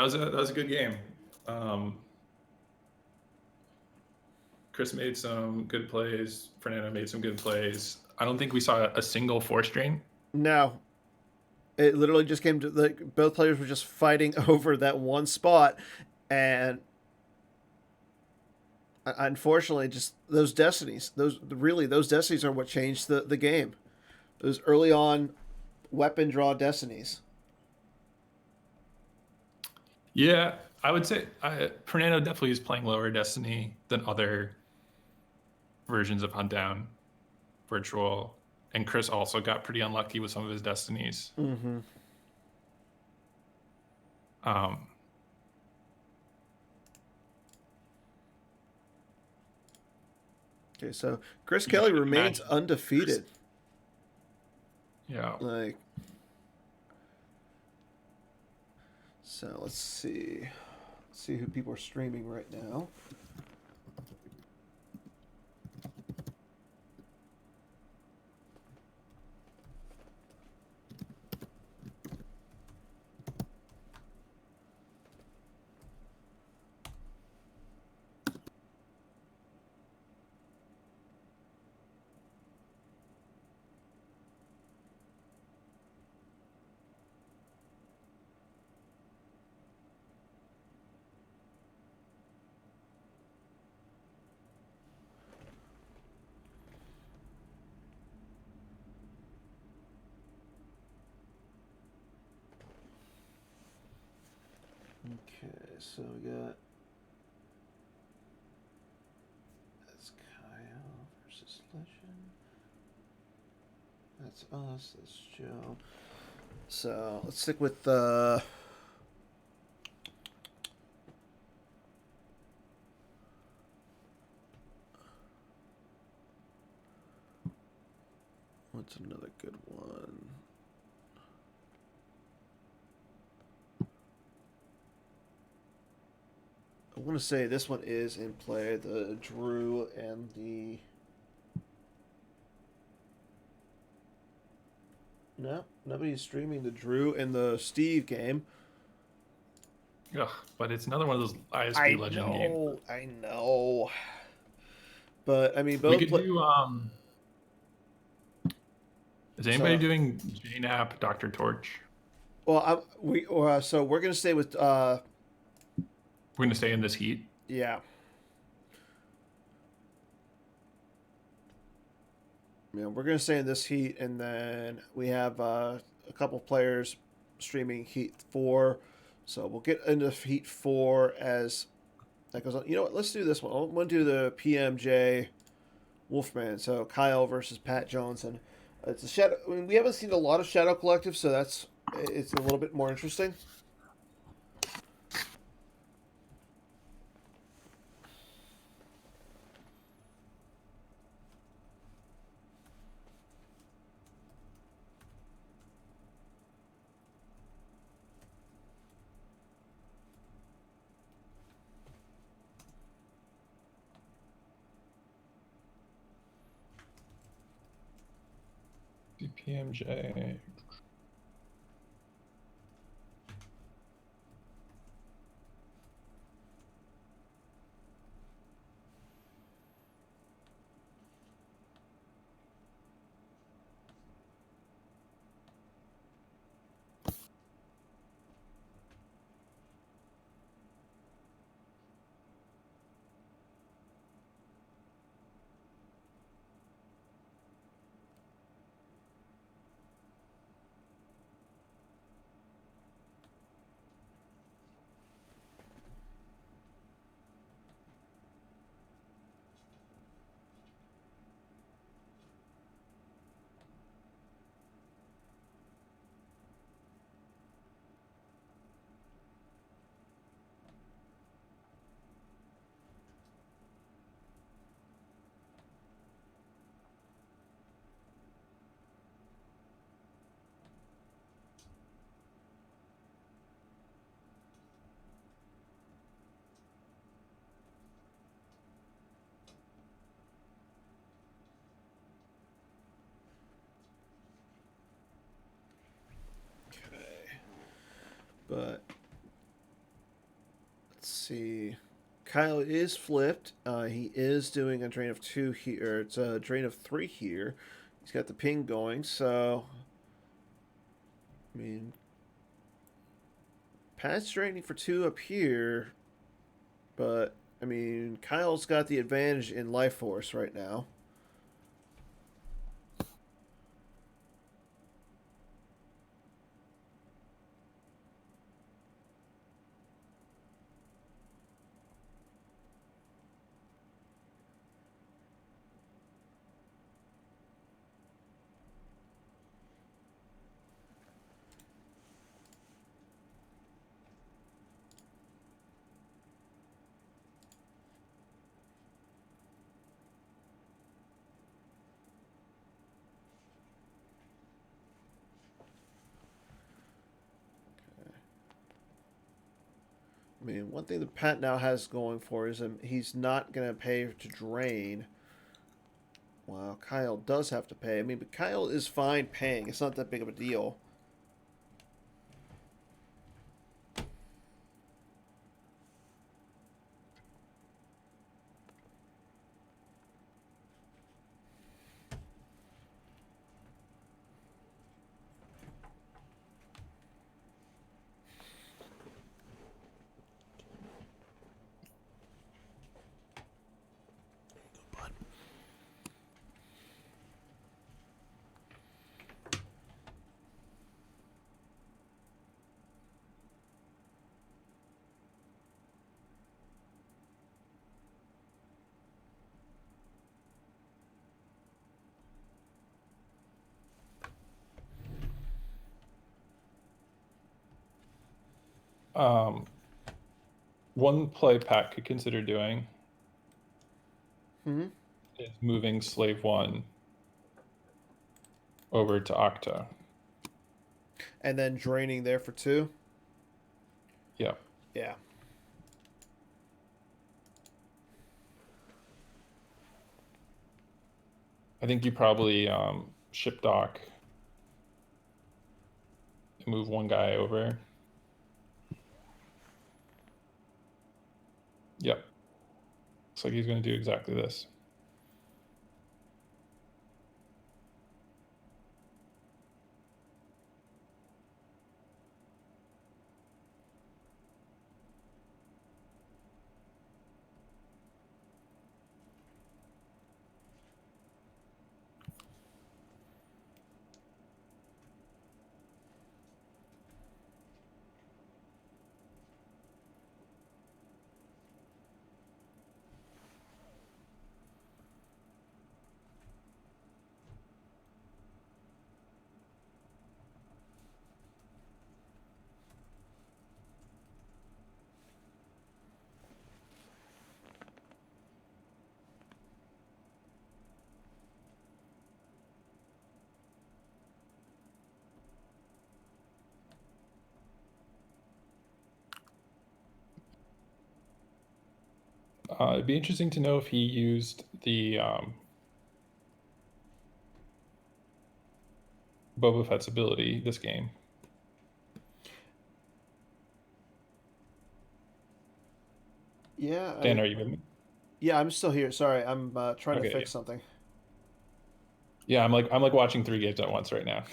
was a good game. Um, Chris made some good plays. Fernando made some good plays. I don't think we saw a single force drain. No, it literally just came to both players were just fighting over that one spot, and unfortunately, just those destinies, those destinies are what changed the game. Those early on weapon draw destinies. Yeah, I would say Fernando definitely is playing lower Destiny than other versions of Hunt Down Virtual, and Chris also got pretty unlucky with some of his destinies. Mm-hmm. Um, Okay, so Chris you Kelly can remains imagine. undefeated. Yeah. Like, so let's see. Let's see who people are streaming right now. Okay, so we got that's Kyle versus Legend. That's us. That's Joe. So let's stick with what's another good one? I want to say this one is in play. The Drew and the no, nobody's streaming the Drew and the Steve game. Ugh, but it's another one of those I ISP Legend games. know, I know. But I mean, We both could play. do. Is anybody So doing JNAP Dr. Torch? well, so we're gonna stay with We're gonna stay in this heat. yeah. Yeah, we're gonna stay in this heat, and then we have a couple players streaming Heat 4, so we'll get into Heat 4 as that goes on. You know what? Let's do this one. I'm gonna do the PMJ Wolfman. So Kyle versus Pat Johnson. It's a shadow. I mean, we haven't seen a lot of Shadow Collective, so it's a little bit more interesting. PMJ. see. Kyle is flipped. He is doing a drain of 2 here. It's a drain of 3 here. He's got the ping going, so I mean, Pat's draining for 2 up here, but I mean, Kyle's got the advantage in life force right now. I mean, one thing that Pat now has going for is he's not going to pay to drain. Wow, Kyle does have to pay. I mean, but Kyle is fine paying. It's not that big of a deal. One play Pat could consider doing Hmm. is moving slave 1 over to Octa. And then draining there for 2. Yeah. Yeah. I think you probably ship dock and move 1 guy over. Yep. Looks like he's going to do exactly this. It'd be interesting to know if he used the Boba Fett's ability this game. Yeah. Dan, are you with me? Yeah, I'm still here. Sorry, I'm trying to Okay, yeah. fix something. Yeah, I'm like watching 3 games at once right now.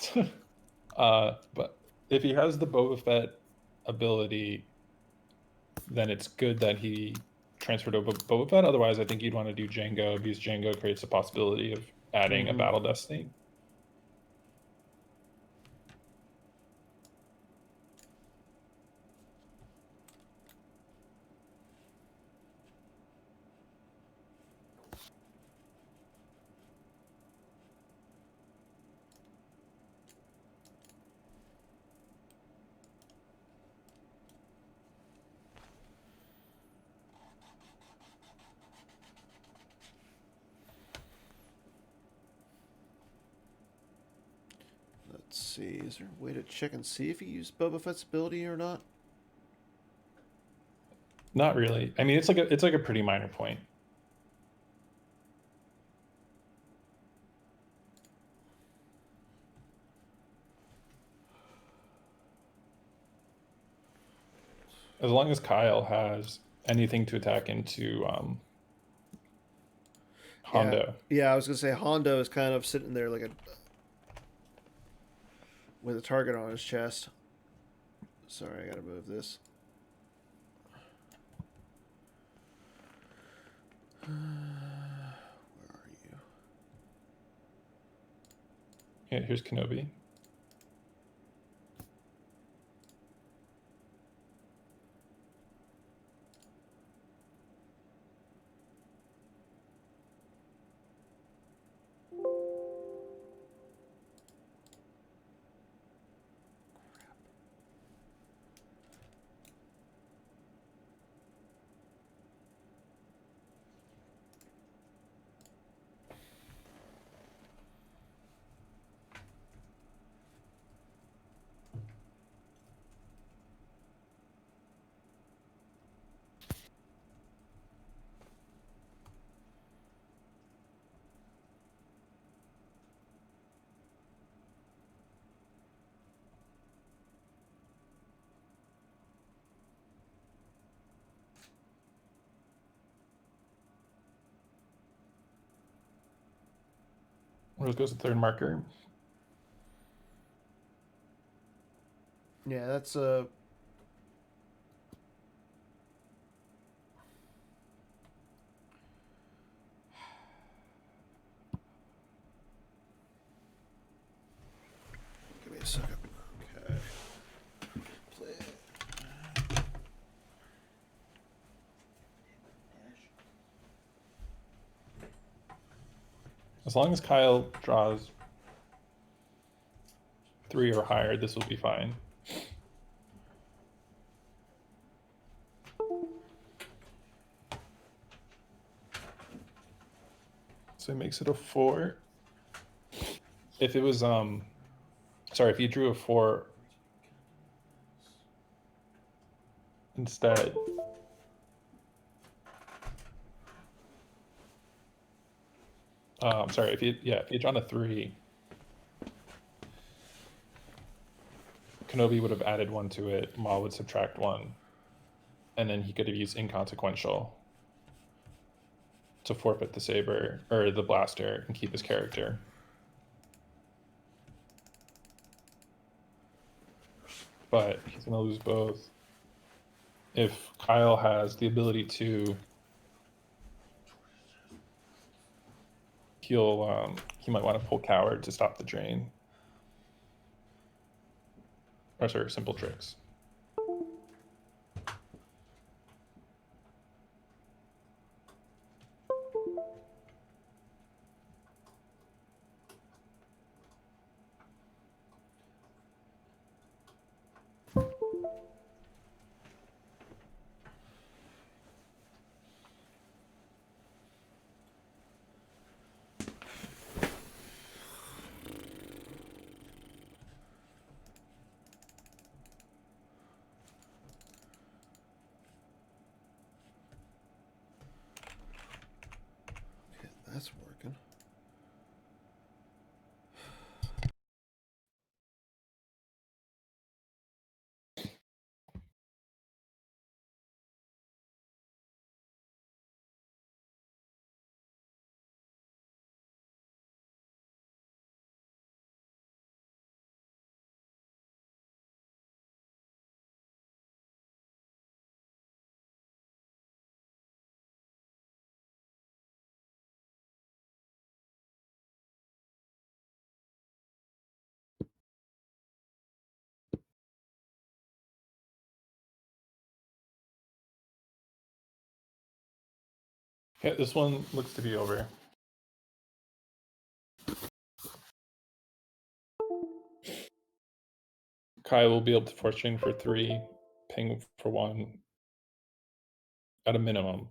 But if he has the Boba Fett ability, then it's good that he transferred over Boba Fett. Otherwise, I think you'd want to do Django because Django creates the possibility of adding a Mm-hmm. Battle Destiny. Let's see. Is there a way to check and see if he used Boba Fett's ability or not? Not really. I mean, it's like a pretty minor point. As long as Kyle has anything to attack into Hondo. Yeah, I was gonna say Hondo is kind of sitting there like a with a target on his chest. Sorry, I gotta move this. Where are you? Yeah, here's Kenobi. Where goes the third marker? Yeah, that's give me a second. Okay. Play it. As long as Kyle draws 3 or higher, this will be fine. So it makes it a 4. If it was sorry, if you drew a 4 instead, I'm sorry, if you drawn a 3, Kenobi would have added 1 to it, Ma would subtract 1, and then he could have used inconsequential to forfeit the saber or the blaster and keep his character. But he's gonna lose both. If Kyle has the ability to, he might want to pull Coward to stop the drain. Or sorry, Simple Tricks. Okay, that's working. Yeah, this one looks to be over. Kyle will be able to force chain for 3, ping for 1 at a minimum.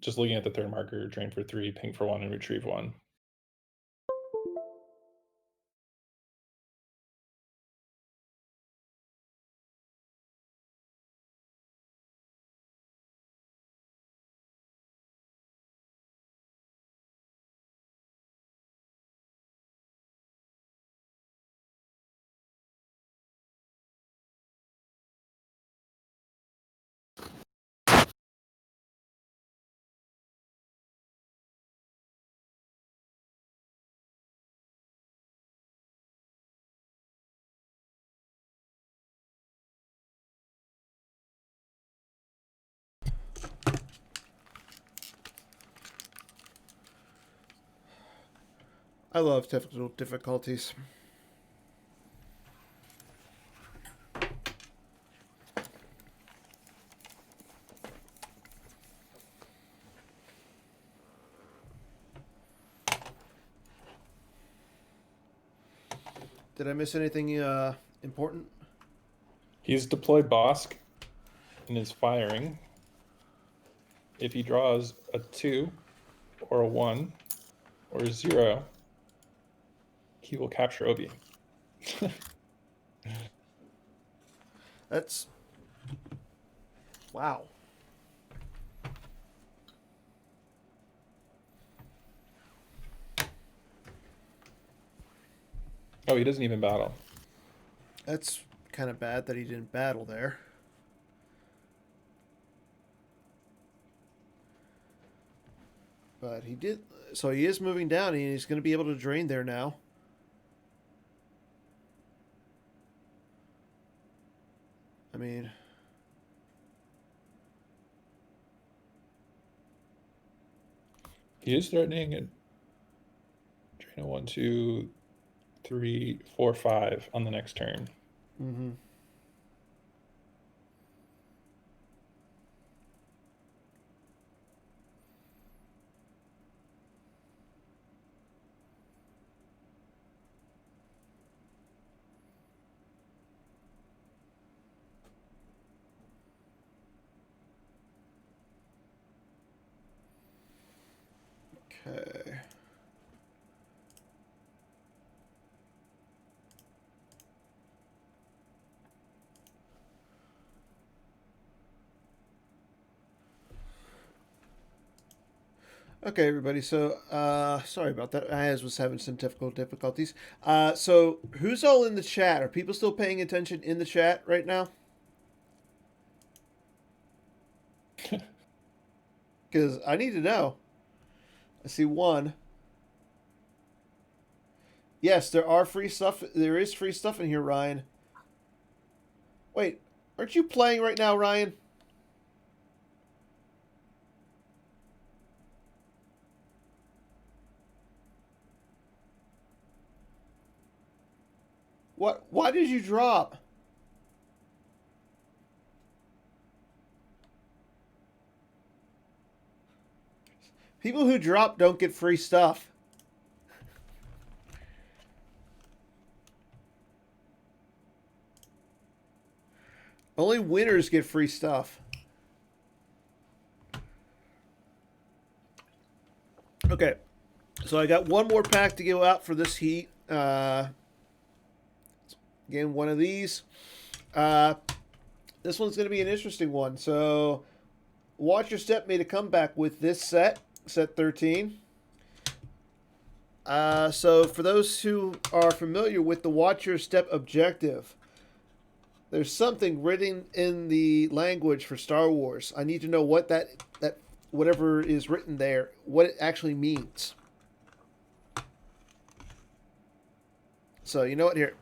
Just looking at the third marker, drain for 3, ping for 1, and retrieve 1. I love technical difficulties. Did I miss anything important? He's deployed Bosk and is firing. If he draws a 2 or a 1 or a 0, he will capture Obi. That's... Wow. Oh, he doesn't even battle. That's kind of bad that he didn't battle there. But he did... So he is moving down, and he's going to be able to drain there now. I mean... He is threatening it. Drain a 1, 2, 3, 4, 5 on the next turn. Mm-hmm. Okay. Okay, everybody. So, sorry about that. I was having some technical difficulties. So who's all in the chat? Are people still paying attention in the chat right now? Because I need to know. I see one. Yes, there are free stuff. There is free stuff in here, Ryan. Wait, aren't you playing right now, Ryan? What? Why did you drop? People who drop don't get free stuff. Only winners get free stuff. Okay, so I got one more pack to go out for this heat. Again, one of these. This one's going to be an interesting one. So, Watch Your Step made a comeback with this set 13. So, for those who are familiar with the Watch Your Step objective, there's something written in the language for Star Wars. I need to know what that whatever is written there, what it actually means. So, you know what? Here.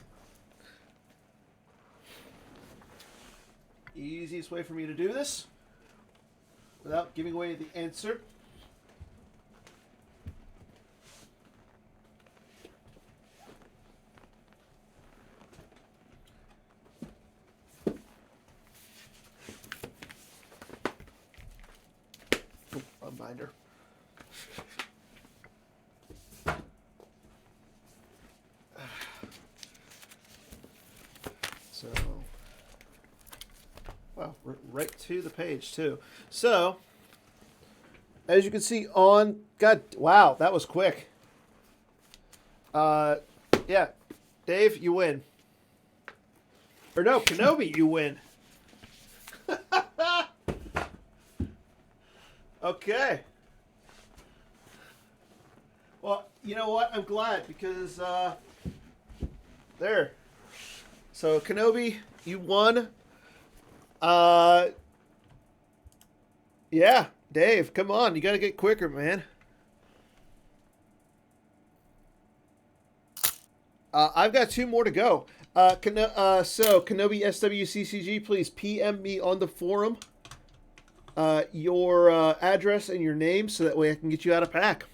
Easiest way for me to do this without giving away the answer. A binder. So, wow, right to the page too. So, as you can see on, God, wow, that was quick. Yeah, Dave, you win. Or no, Kenobi, you win. Okay. Well, you know what? I'm glad because there. So Kenobi, you won. Yeah, Dave, come on, you gotta get quicker, man. I've got 2 more to go. So Kenobi SWCCG, please PM me on the forum. Your address and your name, so that way I can get you out of pack.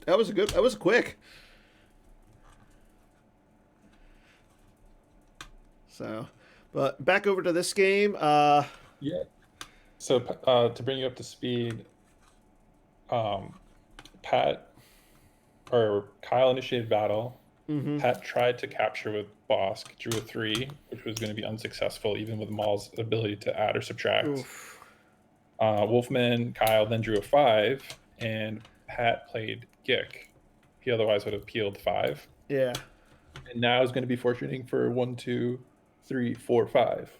That was quick. So, but back over to this game. Yeah. So to bring you up to speed, um, Pat or Kyle initiated battle. Mm-hmm. Pat tried to capture with Bosk, drew a 3, which was going to be unsuccessful, even with Maul's ability to add or subtract. Oof. Wolfman, Kyle then drew a 5, and Pat played Gick. He otherwise would have peeled 5. Yeah. And now is going to be fortuning for 1, 2, 3, 4, 5, which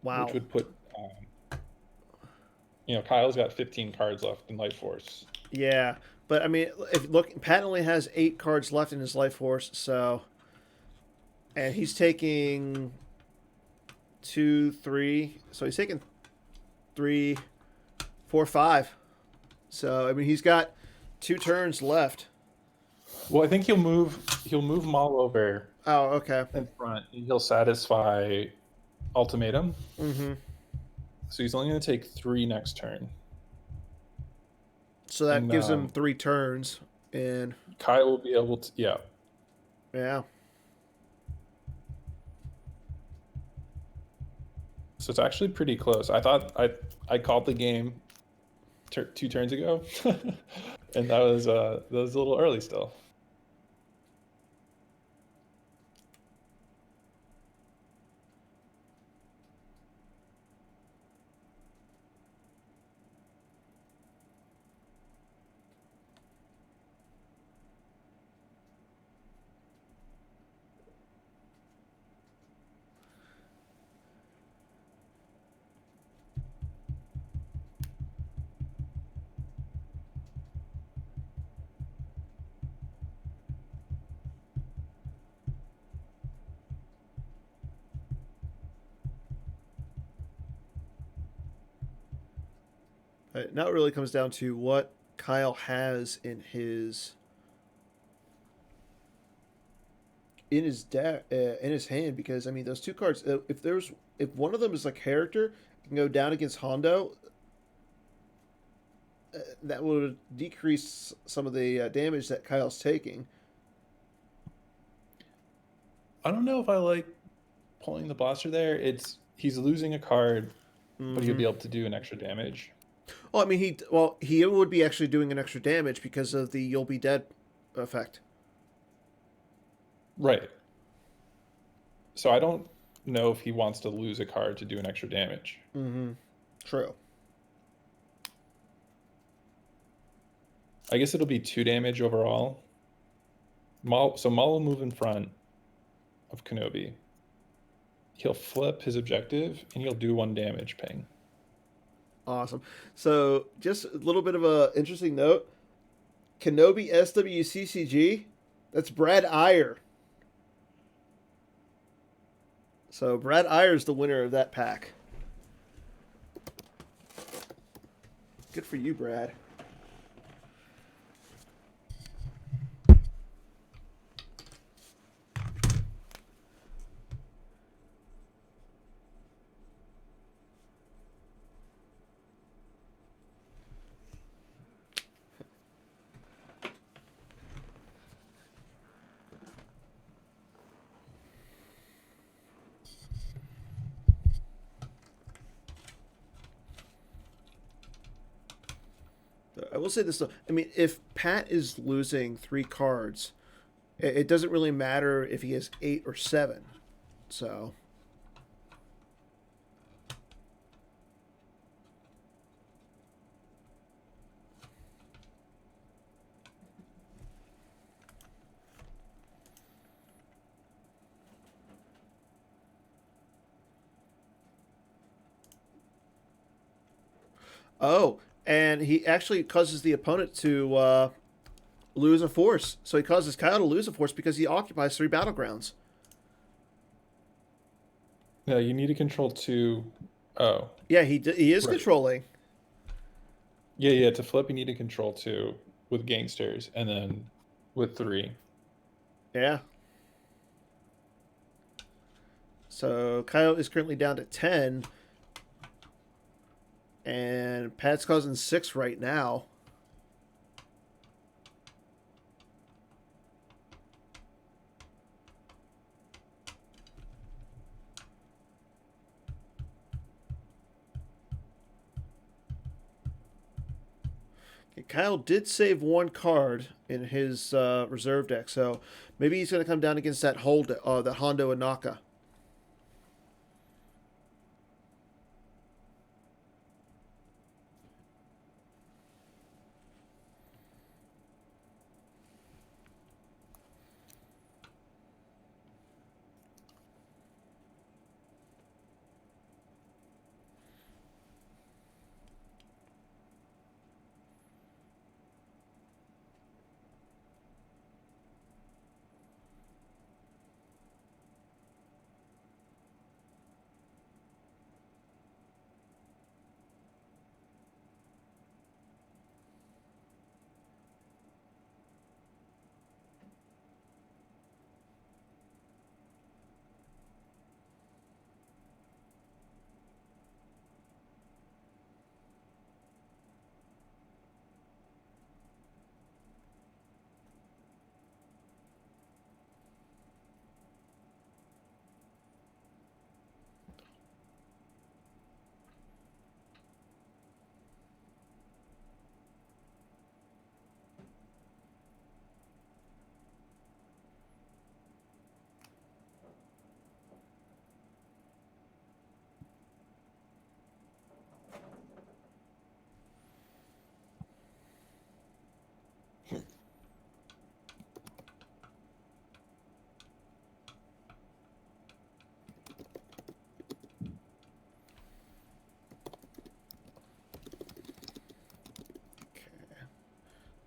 Wow. would put, Kyle's got 15 cards left in Light Force. Yeah, but I mean, if look, Pat only has 8 cards left in his life force, so and he's taking 2, 3, so he's taking 3, 4, 5. So I mean, he's got 2 turns left. Well, I think he'll move Maul over Oh, okay. in front. He'll satisfy ultimatum. Mm-hmm. So he's only going to take 3 next turn. So that And gives him 3 turns, and Kyle will be able to, yeah. yeah. So it's actually pretty close. I thought I called the game 2 turns ago, and that was a little early still. But now it really comes down to what Kyle has in his hand, because I mean those 2 cards. If one of them is a character, can go down against Hondo. That would decrease some of the damage that Kyle's taking. I don't know if I like pulling the blaster there. He's losing a card, but he'll Mm-hmm. be able to do an extra damage. Well, I mean he would be actually doing an extra damage because of the "you'll be dead" effect. Right. So I don't know if he wants to lose a card to do an extra damage. Mm-hmm. True. I guess it'll be 2 damage overall. So Maul will move in front of Kenobi. He'll flip his objective and he'll do 1 damage ping. Awesome. So just a little bit of a interesting note: Kenobi SWCCG. That's Brad Iyer. So Brad Iyer's the winner of that pack. Good for you, Brad. I will say this though. I mean, if Pat is losing 3 cards, it doesn't really matter if he has 8 or 7. So oh, and he actually causes the opponent to lose a force. So he causes Kyle to lose a force because he occupies 3 battlegrounds. No, you need to control 2. Oh, Yeah, he is right. controlling. Yeah, yeah. To flip, you need to control 2 with gangsters, and then with 3. Yeah. So Kyle is currently down to 10, and Pat's causing 6 right now. Kyle did save one card in his reserve deck, so maybe he's going to come down against that that Hondo Inaka.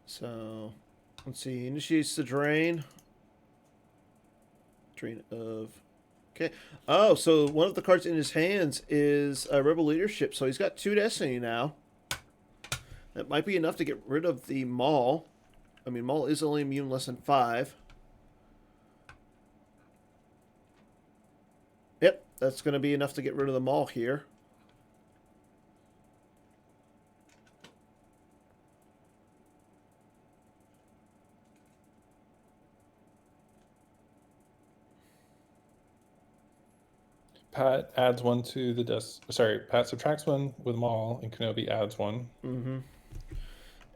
So, let's see. He initiates the drain. Drain of. Okay. Oh, so one of the cards in his hands is Rebel Leadership. So he's got 2 Destiny now. That might be enough to get rid of the Maul. I mean, Maul is only immune less than 5. Yep, that's going to be enough to get rid of the Maul here. Pat adds 1 to the desk. Sorry, Pat subtracts 1 with Maul, and Kenobi adds 1. Mm-hmm.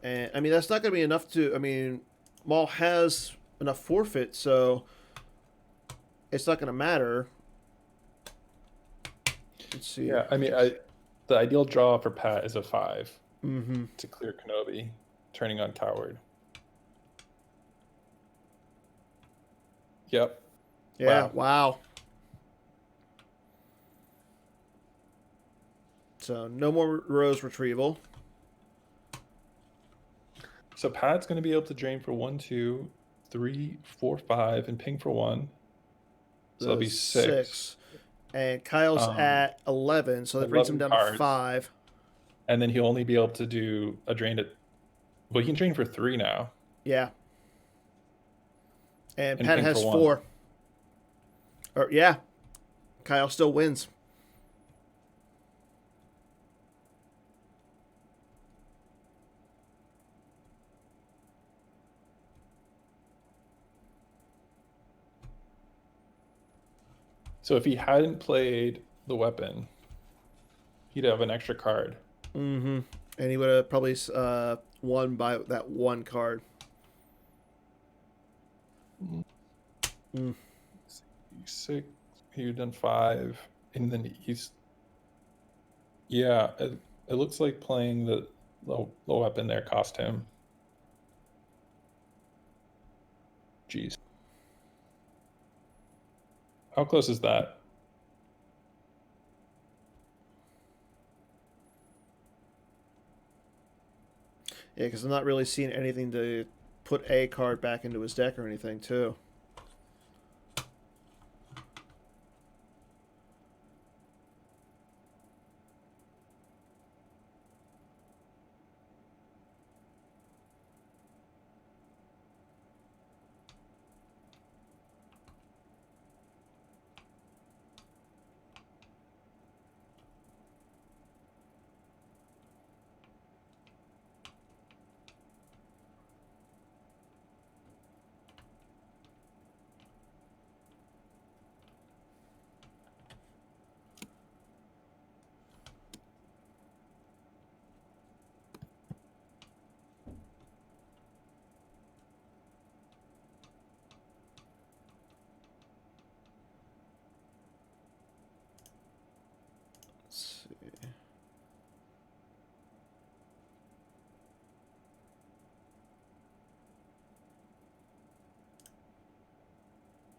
And I mean, that's not going to be enough to. I mean, Maul has enough forfeit, so it's not going to matter. Let's see. Yeah, I mean, the ideal draw for Pat is a 5 Mm-hmm. to clear Kenobi, turning on Coward. Yep. Yeah. Wow. So no more Rose retrieval. So Pat's going to be able to drain for 1, 2, 3, 4, 5, and ping for 1. So that'll be 6. And Kyle's at 11, so that brings him down cards. to 5. And then he'll only be able to do a drain at. Well, he can drain for 3 now. Yeah. And Pat has 4. Or yeah. Kyle still wins. So if he hadn't played the weapon, he'd have an extra card. Mm-hmm. And he would have probably won by that 1 card. Mm. 6. He would have done 5, and then he's. Yeah, it looks like playing the low weapon there cost him. Jeez. How close is that? Yeah, because I'm not really seeing anything to put a card back into his deck or anything, too.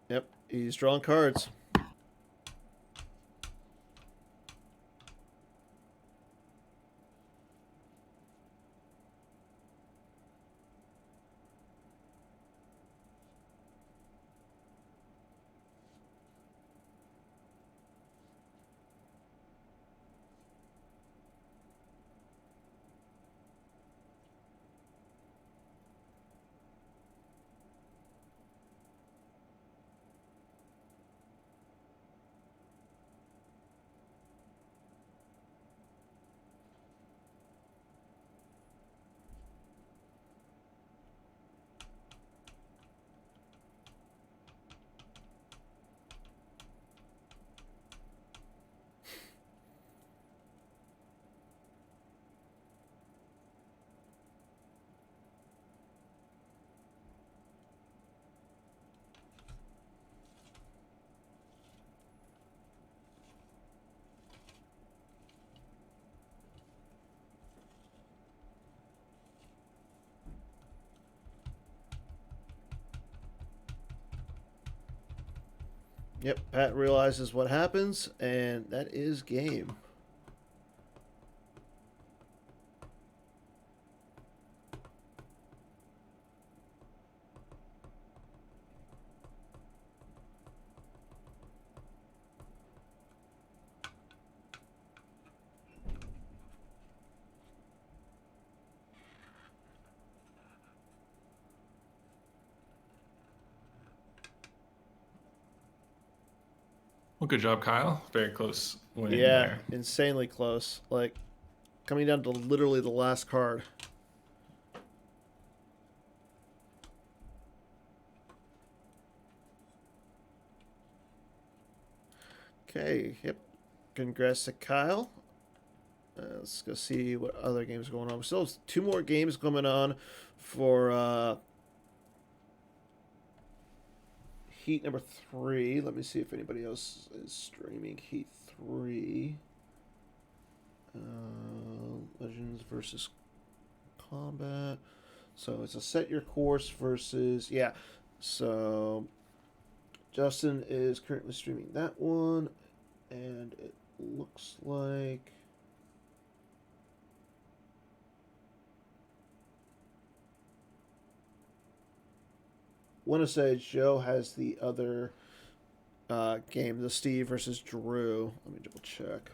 Yep, he's drawing cards. Yep, Pat realizes what happens, and that is game. Well, good job, Kyle. Very close win Yeah, there. insanely close. Like, coming down to literally the last card. Okay, yep. Congrats to Kyle. Let's go see what other games are going on. We still have 2 more games coming on for Heat number 3. Let me see if anybody else is streaming Heat 3. Legends versus Combat. So it's a set your course versus. Yeah. So Justin is currently streaming that one. And it looks like. Want to say Joe has the other game, the Steve versus Drew. Let me double check.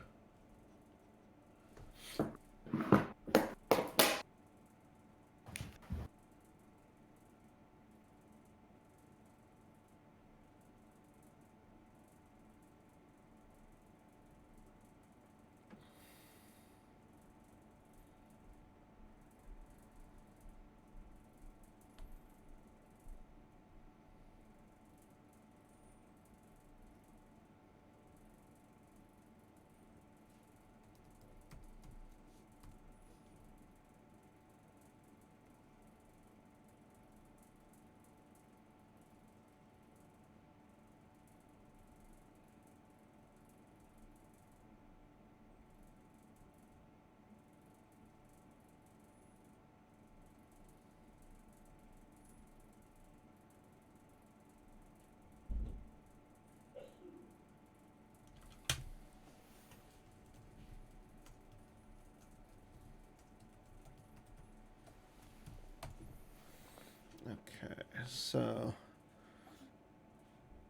Okay, so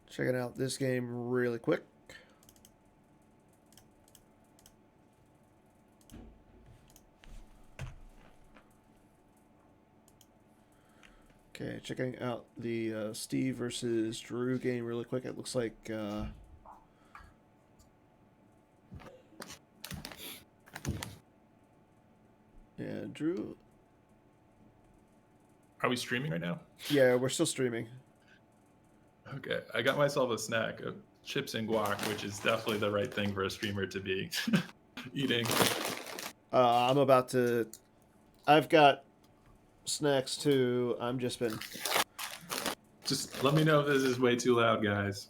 checking out this game really quick. Okay, checking out the Steve versus Drew game really quick. It looks like yeah, Drew. Are we streaming right now? Yeah, we're still streaming. Okay, I got myself a snack of chips and guac, which is definitely the right thing for a streamer to be eating. I'm about to. I've got snacks too. I'm just been. Just let me know if this is way too loud, guys.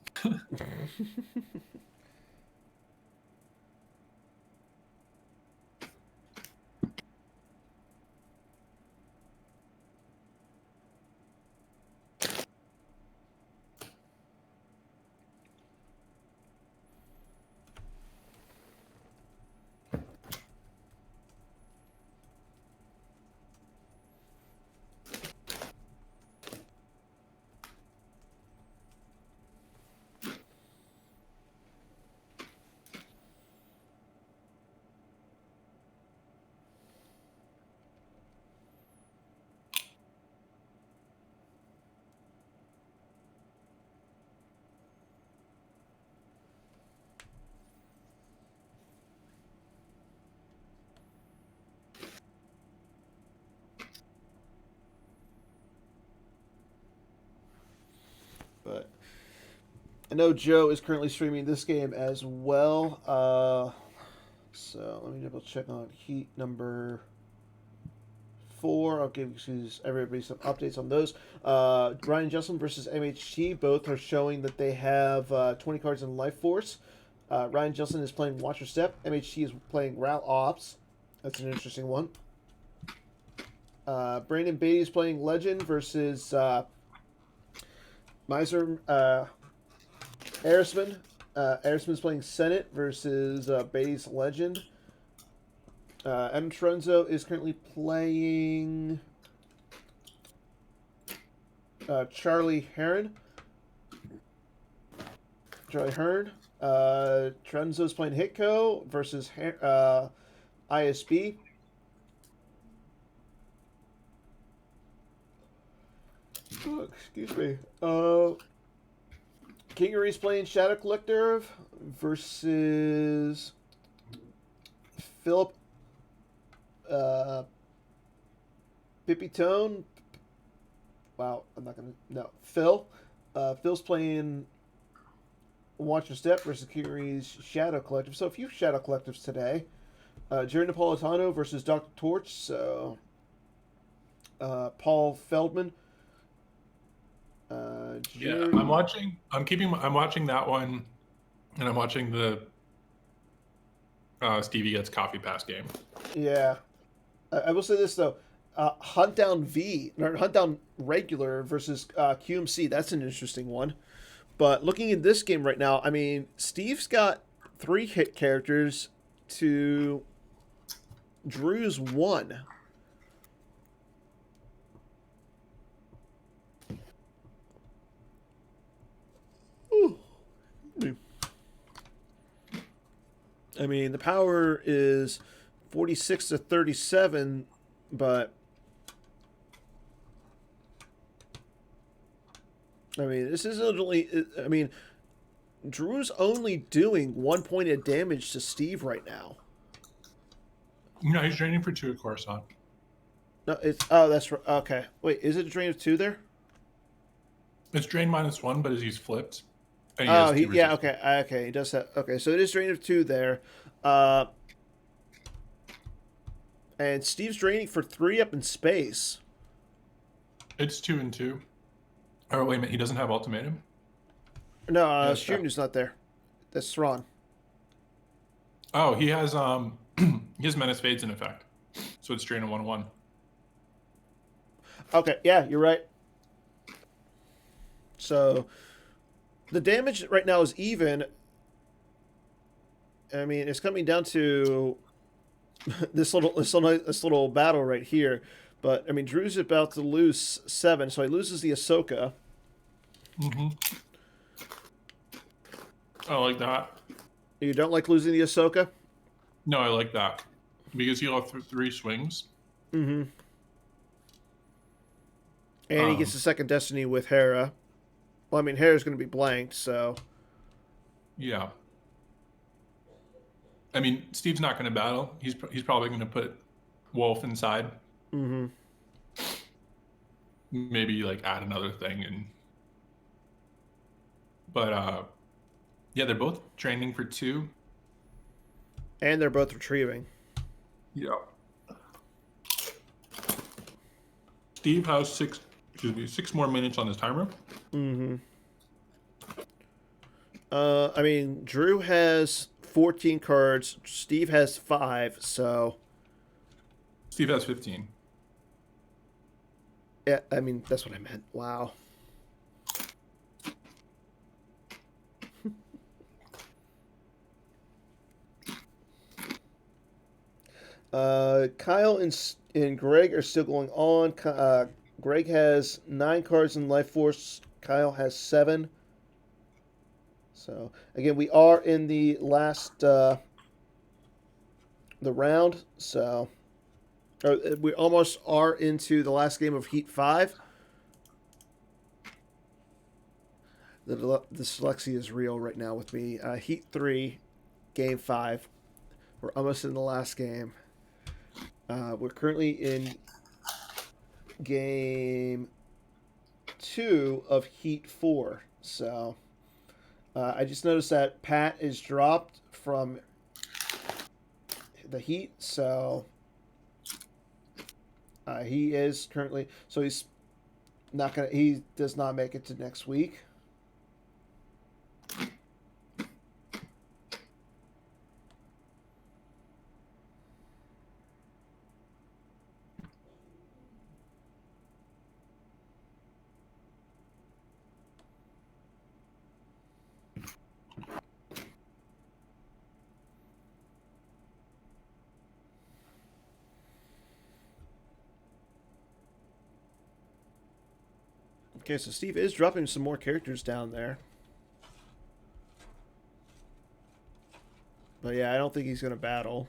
I know Joe is currently streaming this game as well. So let me double check on Heat number 4. I'll give everybody some updates on those. Ryan Jesselman versus MHT. Both are showing that they have 20 cards in Life Force. Ryan Jesselman is playing Watcher Step. MHT is playing Ral Ops. That's an interesting one. Brandon Beatty is playing Legend versus Miser Arisman. Arisman's playing Senate versus Beatty's Legend. Adam Tronzo is currently playing Charlie Heron. Charlie Hearn. Tronzo's playing HITCO versus ISB. Oh, excuse me. Kingery's playing Shadow Collector versus Philip Pippy Tone. Wow, I'm not gonna. No, Phil. Phil's playing Watch Your Step versus Kingery's Shadow Collective. So a few Shadow Collectives today. Jerry Napolitano versus Dr. Torch. So Paul Feldman. Yeah, I'm watching. I'm watching that one, and I'm watching the Stevie Gets Coffee Pass game. Yeah, I will say this though. Hunt Down V or Hunt Down Regular versus QMC. That's an interesting one. But looking at this game right now, I mean, Steve's got 3 hit characters to Drew's 1. Ooh. I mean, the power is 46 to 37, but I mean, this is literally. I mean, Drew's only doing 1 point of damage to Steve right now. No, he's draining for 2 at Coruscant. No, it's that's right. Okay, wait, is it a drain of 2 there? It's drain -1, but he's flipped. And yeah, okay, he does that. Okay, so it is drain of 2 there, and Steve's draining for 3 up in space. It's 2 and 2. Oh wait a minute, he doesn't have ultimatum. No, Streamnu's not there. That's Thrawn. Oh, he has he has Menace Fades in effect, so it's drain of 1/1. Okay, yeah, you're right. So the damage right now is even. I mean, it's coming down to this little battle right here. But I mean, Drew's about to lose 7, so he loses the Ahsoka. Mm-hmm. I like that. You don't like losing the Ahsoka? No, I like that because he'll have 3 swings. Mm-hmm. And he gets the second Destiny with Hera. Well, I mean, Hera's going to be blanked, so. Yeah. I mean, Steve's not going to battle. He's probably going to put Wolf inside. Mm-hmm. Maybe like add another thing and. But yeah, they're both training for 2. And they're both retrieving. Yeah. Steve has 6 more minutes on his timer. Mm-hmm. I mean, Drew has 14 cards. Steve has 5, so. Steve has 15. Yeah, I mean, that's what I meant. Wow. Kyle and Greg are still going on. Greg has 9 cards in Life Force. Kyle has 7. So again, we are in the last the round. So we almost are into the last game of Heat 5. The dyslexia is real right now with me. Heat 3, Game 5. We're almost in the last game. We're currently in Game 2 of Heat 4. So I just noticed that Pat is dropped from the Heat, so he is currently. So he's not gonna. He does not make it to next week. Okay, so Steve is dropping some more characters down there. But yeah, I don't think he's going to battle.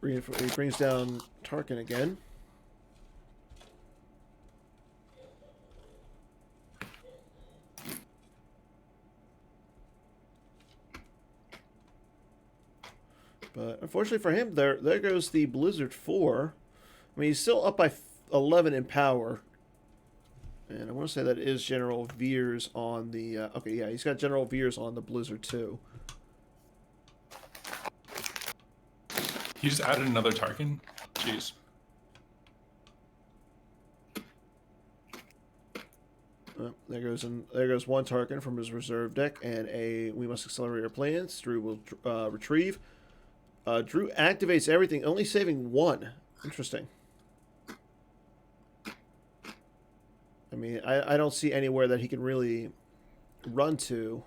He brings down Tarkin again. But unfortunately for him, there goes the Blizzard 4. I mean, he's still up by 11 in power. And I want to say that is General Veers on the... okay, yeah, he's got General Veers on the Blizzard 2. He just added another Tarkin? Jeez. There goes one Tarkin from his reserve deck, and a we must accelerate our plans. Drew will retrieve. Drew activates everything, only saving one. Interesting. I mean, I don't see anywhere that he can really run to.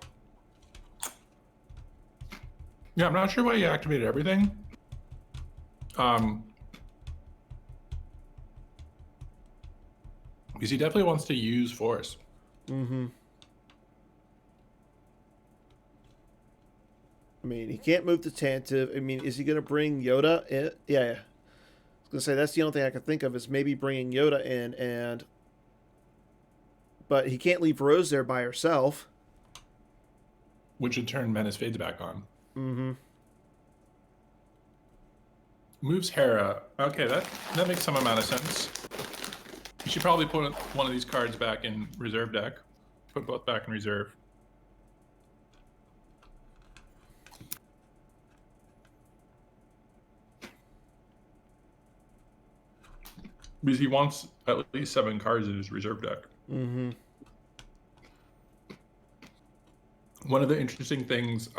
Yeah, I'm not sure why he activated everything. Because he definitely wants to use Force. Mm-hmm. I mean, he can't move the Tantive. I mean, is he going to bring Yoda in? Yeah. I was going to say, that's the only thing I could think of is maybe bringing Yoda in and... But he can't leave Rose there by herself. Which would turn Menace Fades back on. Mm-hmm. Moves Hera. Okay, that makes some amount of sense. You should probably put one of these cards back in reserve deck. Put both back in reserve. Because he wants at least 7 cards in his reserve deck. Mm-hmm. One of the interesting things,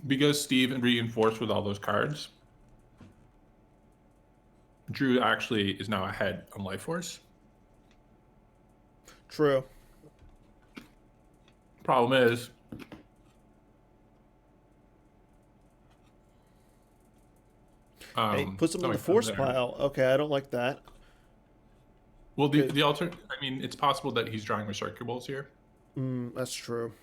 because Steve reinforced with all those cards, Drew actually is now ahead on Life Force. True. Problem is, Hey, puts him in the Force pile. Okay, I don't like that. Well, the alter. I mean, it's possible that he's drawing recyclables here. That's true.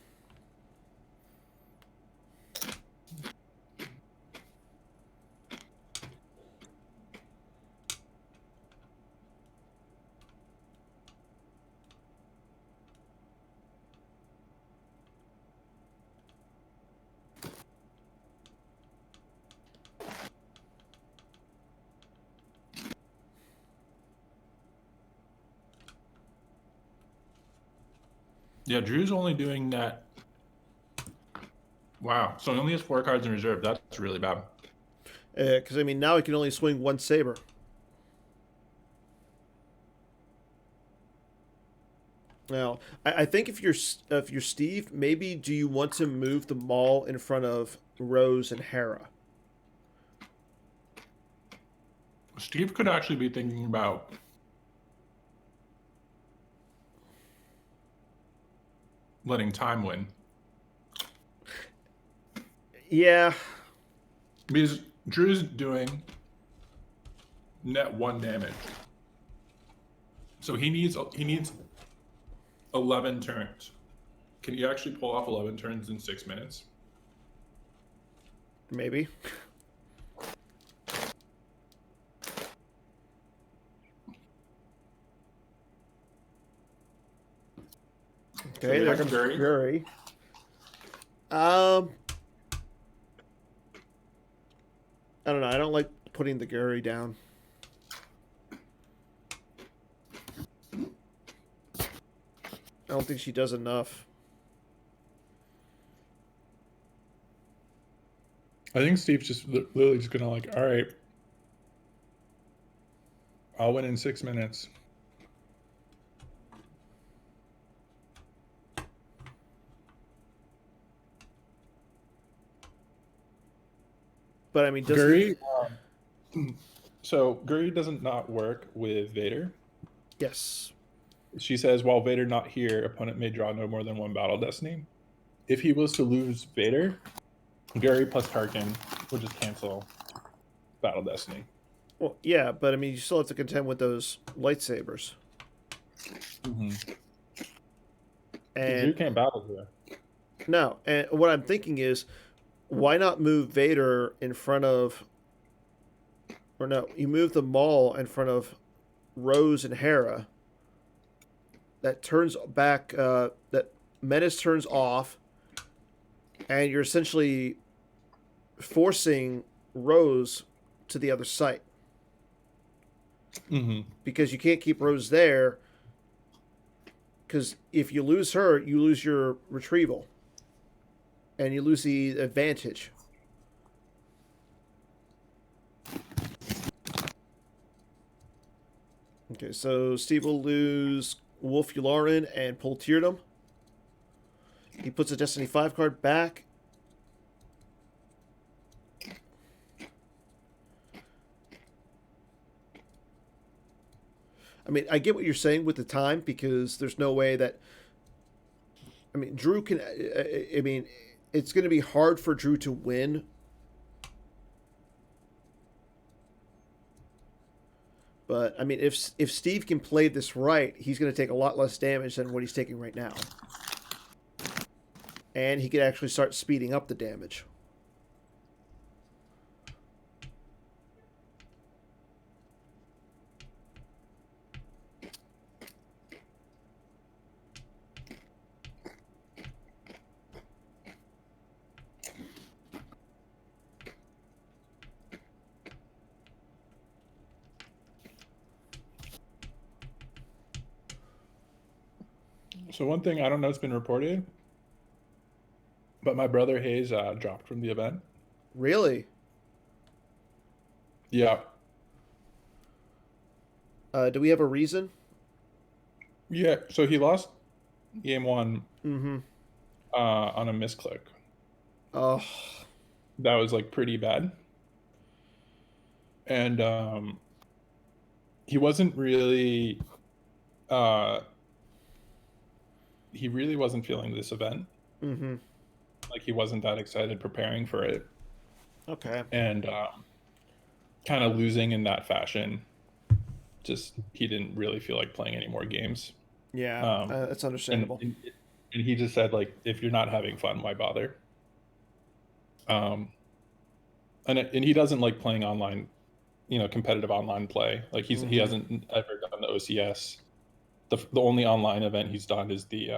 Yeah, Drew's only doing that. Wow, so he only has 4 cards in reserve. That's really bad. Because I mean, now he can only swing one saber. Now, I think if you're Steve, maybe do you want to move the Maul in front of Rose and Hera? Steve could actually be thinking about letting time win. Yeah. Because Drew's doing net 1 damage. So he needs 11 turns. Can you actually pull off 11 turns in 6 minutes? Maybe. Okay, there comes Guri. I don't know. I don't like putting the Guri down. I don't think she does enough. I think Steve's just literally just gonna like, all right, I'll win in 6 minutes. But I mean, does he? Guri, so Guri doesn't not work with Vader. Yes. She says, while Vader not here, opponent may draw no more than one battle destiny. If he was to lose Vader, Guri plus Tarkin would just cancel battle destiny. Well, yeah, but I mean, you still have to contend with those lightsabers. Mm-hmm. And Drew can't battle here. no, and what I'm thinking is, why not move Vader in front of, or no, you move the Maul in front of Rose and Hera. That turns back. That Menace turns off, and you're essentially forcing Rose to the other site Mm-hmm. because you can't keep Rose there. Because if you lose her, you lose your retrieval, and you lose the advantage. Okay, so Steve will lose Wolf Yularen and Pull Teardom. He puts a Destiny 5 card back. I mean, I get what you're saying with the time because there's no way that. I mean, Drew can. I mean, it's going to be hard for Drew to win. But I mean, if Steve can play this right, he's going to take a lot less damage than what he's taking right now, and he could actually start speeding up the damage. So one thing I don't know it's been reported, but my brother Hayes dropped from the event. Really? Yeah. Do we have a reason? Yeah. So he lost game one Mm-hmm. on a misclick. Oh. That was like pretty bad. And he wasn't really he really wasn't feeling this event. Mm-hmm. Like he wasn't that excited preparing for it. Okay. And kind of losing in that fashion, just he didn't really feel like playing any more games. Yeah, that's and, understandable. and and he just said like, if you're not having fun, why bother? um and he doesn't like playing online, competitive online play. Like he Mm-hmm. hasn't ever done the OCS. The only online event he's done is the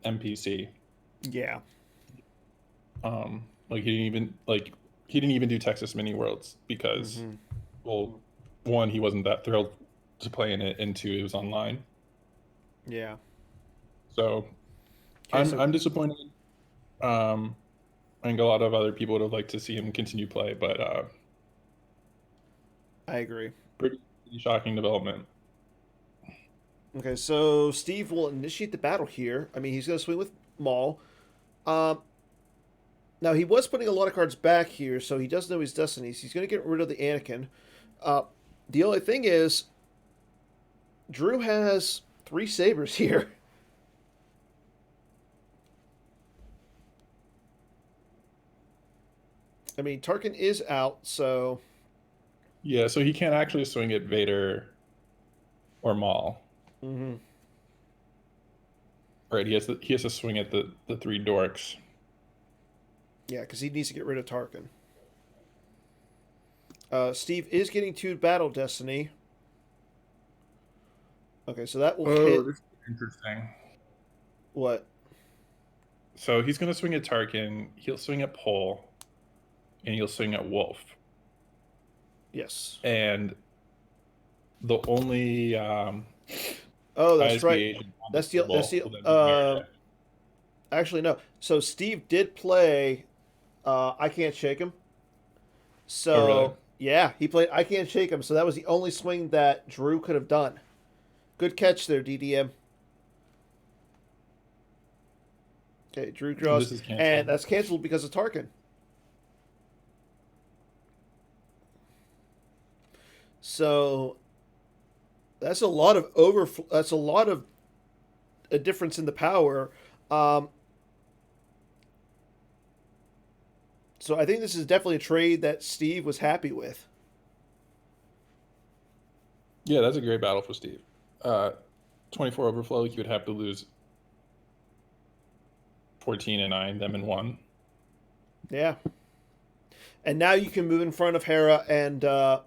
MPC. Yeah. Like he didn't even do Texas Mini Worlds because, Mm-hmm. well, one, he wasn't that thrilled to play in it, and two, it was online. Yeah. So Okay, so I'm disappointed. I think a lot of other people would have liked to see him continue play, but I agree. pretty shocking development. Okay, so Steve will initiate the battle here. I mean, he's going to swing with Maul. Um, Now, he was putting a lot of cards back here, so he does know his destinies. He's going to get rid of the Anakin. Uh, the only thing is, Drew has 3 sabers here. I mean, Tarkin is out, so. Yeah, so he can't actually swing at Vader or Maul. Mm-hmm. Right, he has to swing at the 3 dorks. Yeah, because he needs to get rid of Tarkin. Steve is getting 2 Battle Destiny. Okay, so that will hit. This is interesting. What? So he's going to swing at Tarkin, he'll swing at Pole, and he'll swing at Wolf. Yes. And the only Oh, that's right. ISB agent on the That's the that's table the within the area. actually no. So Steve did play I Can't Shake Him. Oh, really? So yeah, he played I Can't Shake Him. So that was the only swing that Drew could have done. Good catch there, DDM. Okay, Drew And draws, this is and canceled. that's canceled because of Tarkin. So that's a lot of overflow. That's a lot of a difference in the power. Um, so I think this is definitely a trade that Steve was happy with. Yeah, that's a great battle for Steve. Uh, 24 overflow, he would have to lose 14 and 9, them in 1. Yeah, and now you can move in front of Hera and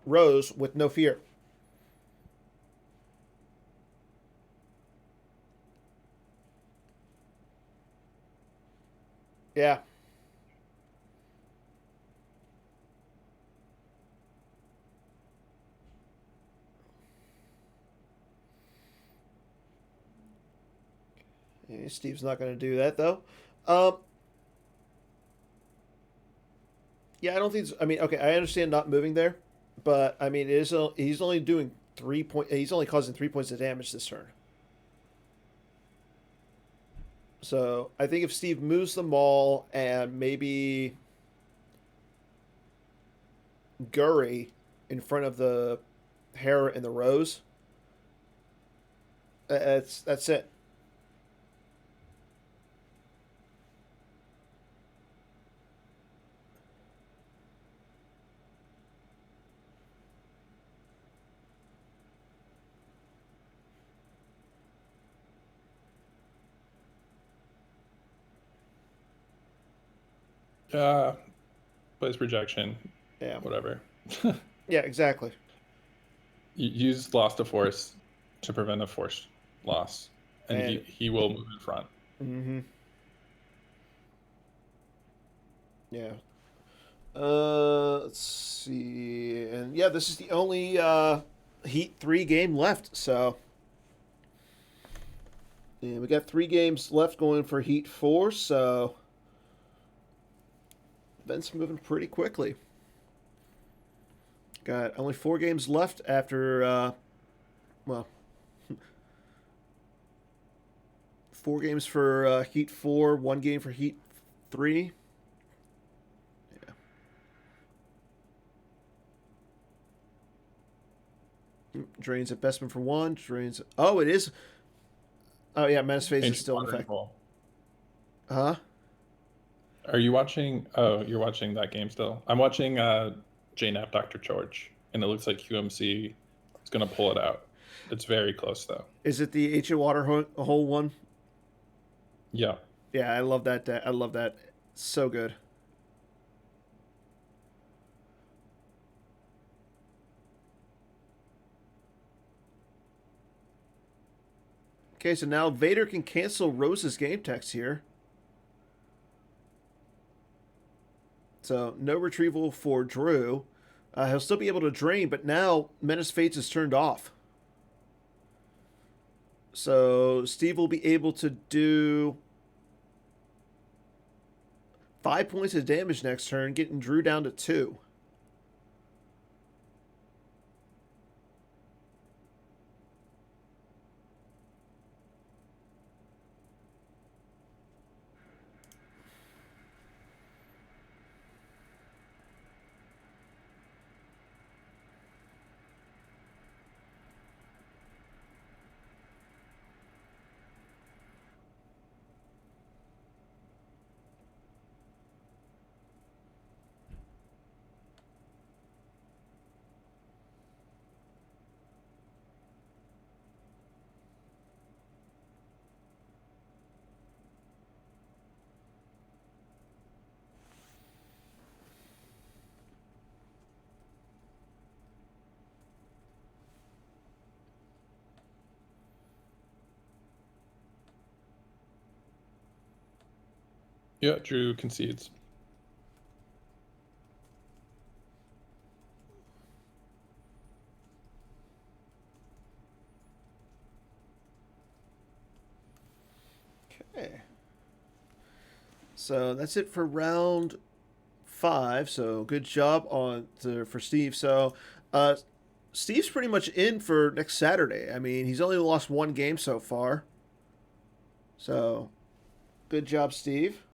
Rose with no fear. Yeah, yeah, Steve's not going to do that though. Um, yeah, I don't think. I mean, okay, I understand not moving there, but I mean, he's only doing 3 point. He's only causing 3 points of damage this turn. So I think if Steve moves the mall and maybe Gurry in front of the Hera and the Rose, that's it. Uh, Place projection, Yeah, whatever. yeah, exactly. Use loss to force to prevent a force loss, and And he will move in front. mm-hmm, yeah. Let's see, and yeah, this is the only Heat 3 game left. So yeah, we got 3 games left going for Heat 4. So Ben's moving pretty quickly. Got only 4 games left after well, 4 games for Heat 4, 1 game for Heat 3. Drains at Bestman for 1. Drains. Oh, it is. Oh yeah, Menace phase is Ancient still in Modern effect. Control. Huh? Are you watching? Oh, you're watching that game still. I'm watching JNAP Dr. George, and it looks like QMC is going to pull it out. It's very close though. Is it the H water hole one? Yeah. Yeah, I love that. I love that. So good. Okay, so now Vader can cancel Rose's game text here. So no retrieval for Drew. He'll still be able to drain, but now Menace Fates is turned off. So Steve will be able to do 5 points of damage next turn, getting Drew down to 2. Yeah, Drew concedes. Hey. So that's it for round 5. So good job for Steve. So uh, Steve's pretty much in for next Saturday. I mean, he's only lost one game so far. So good job, Steve.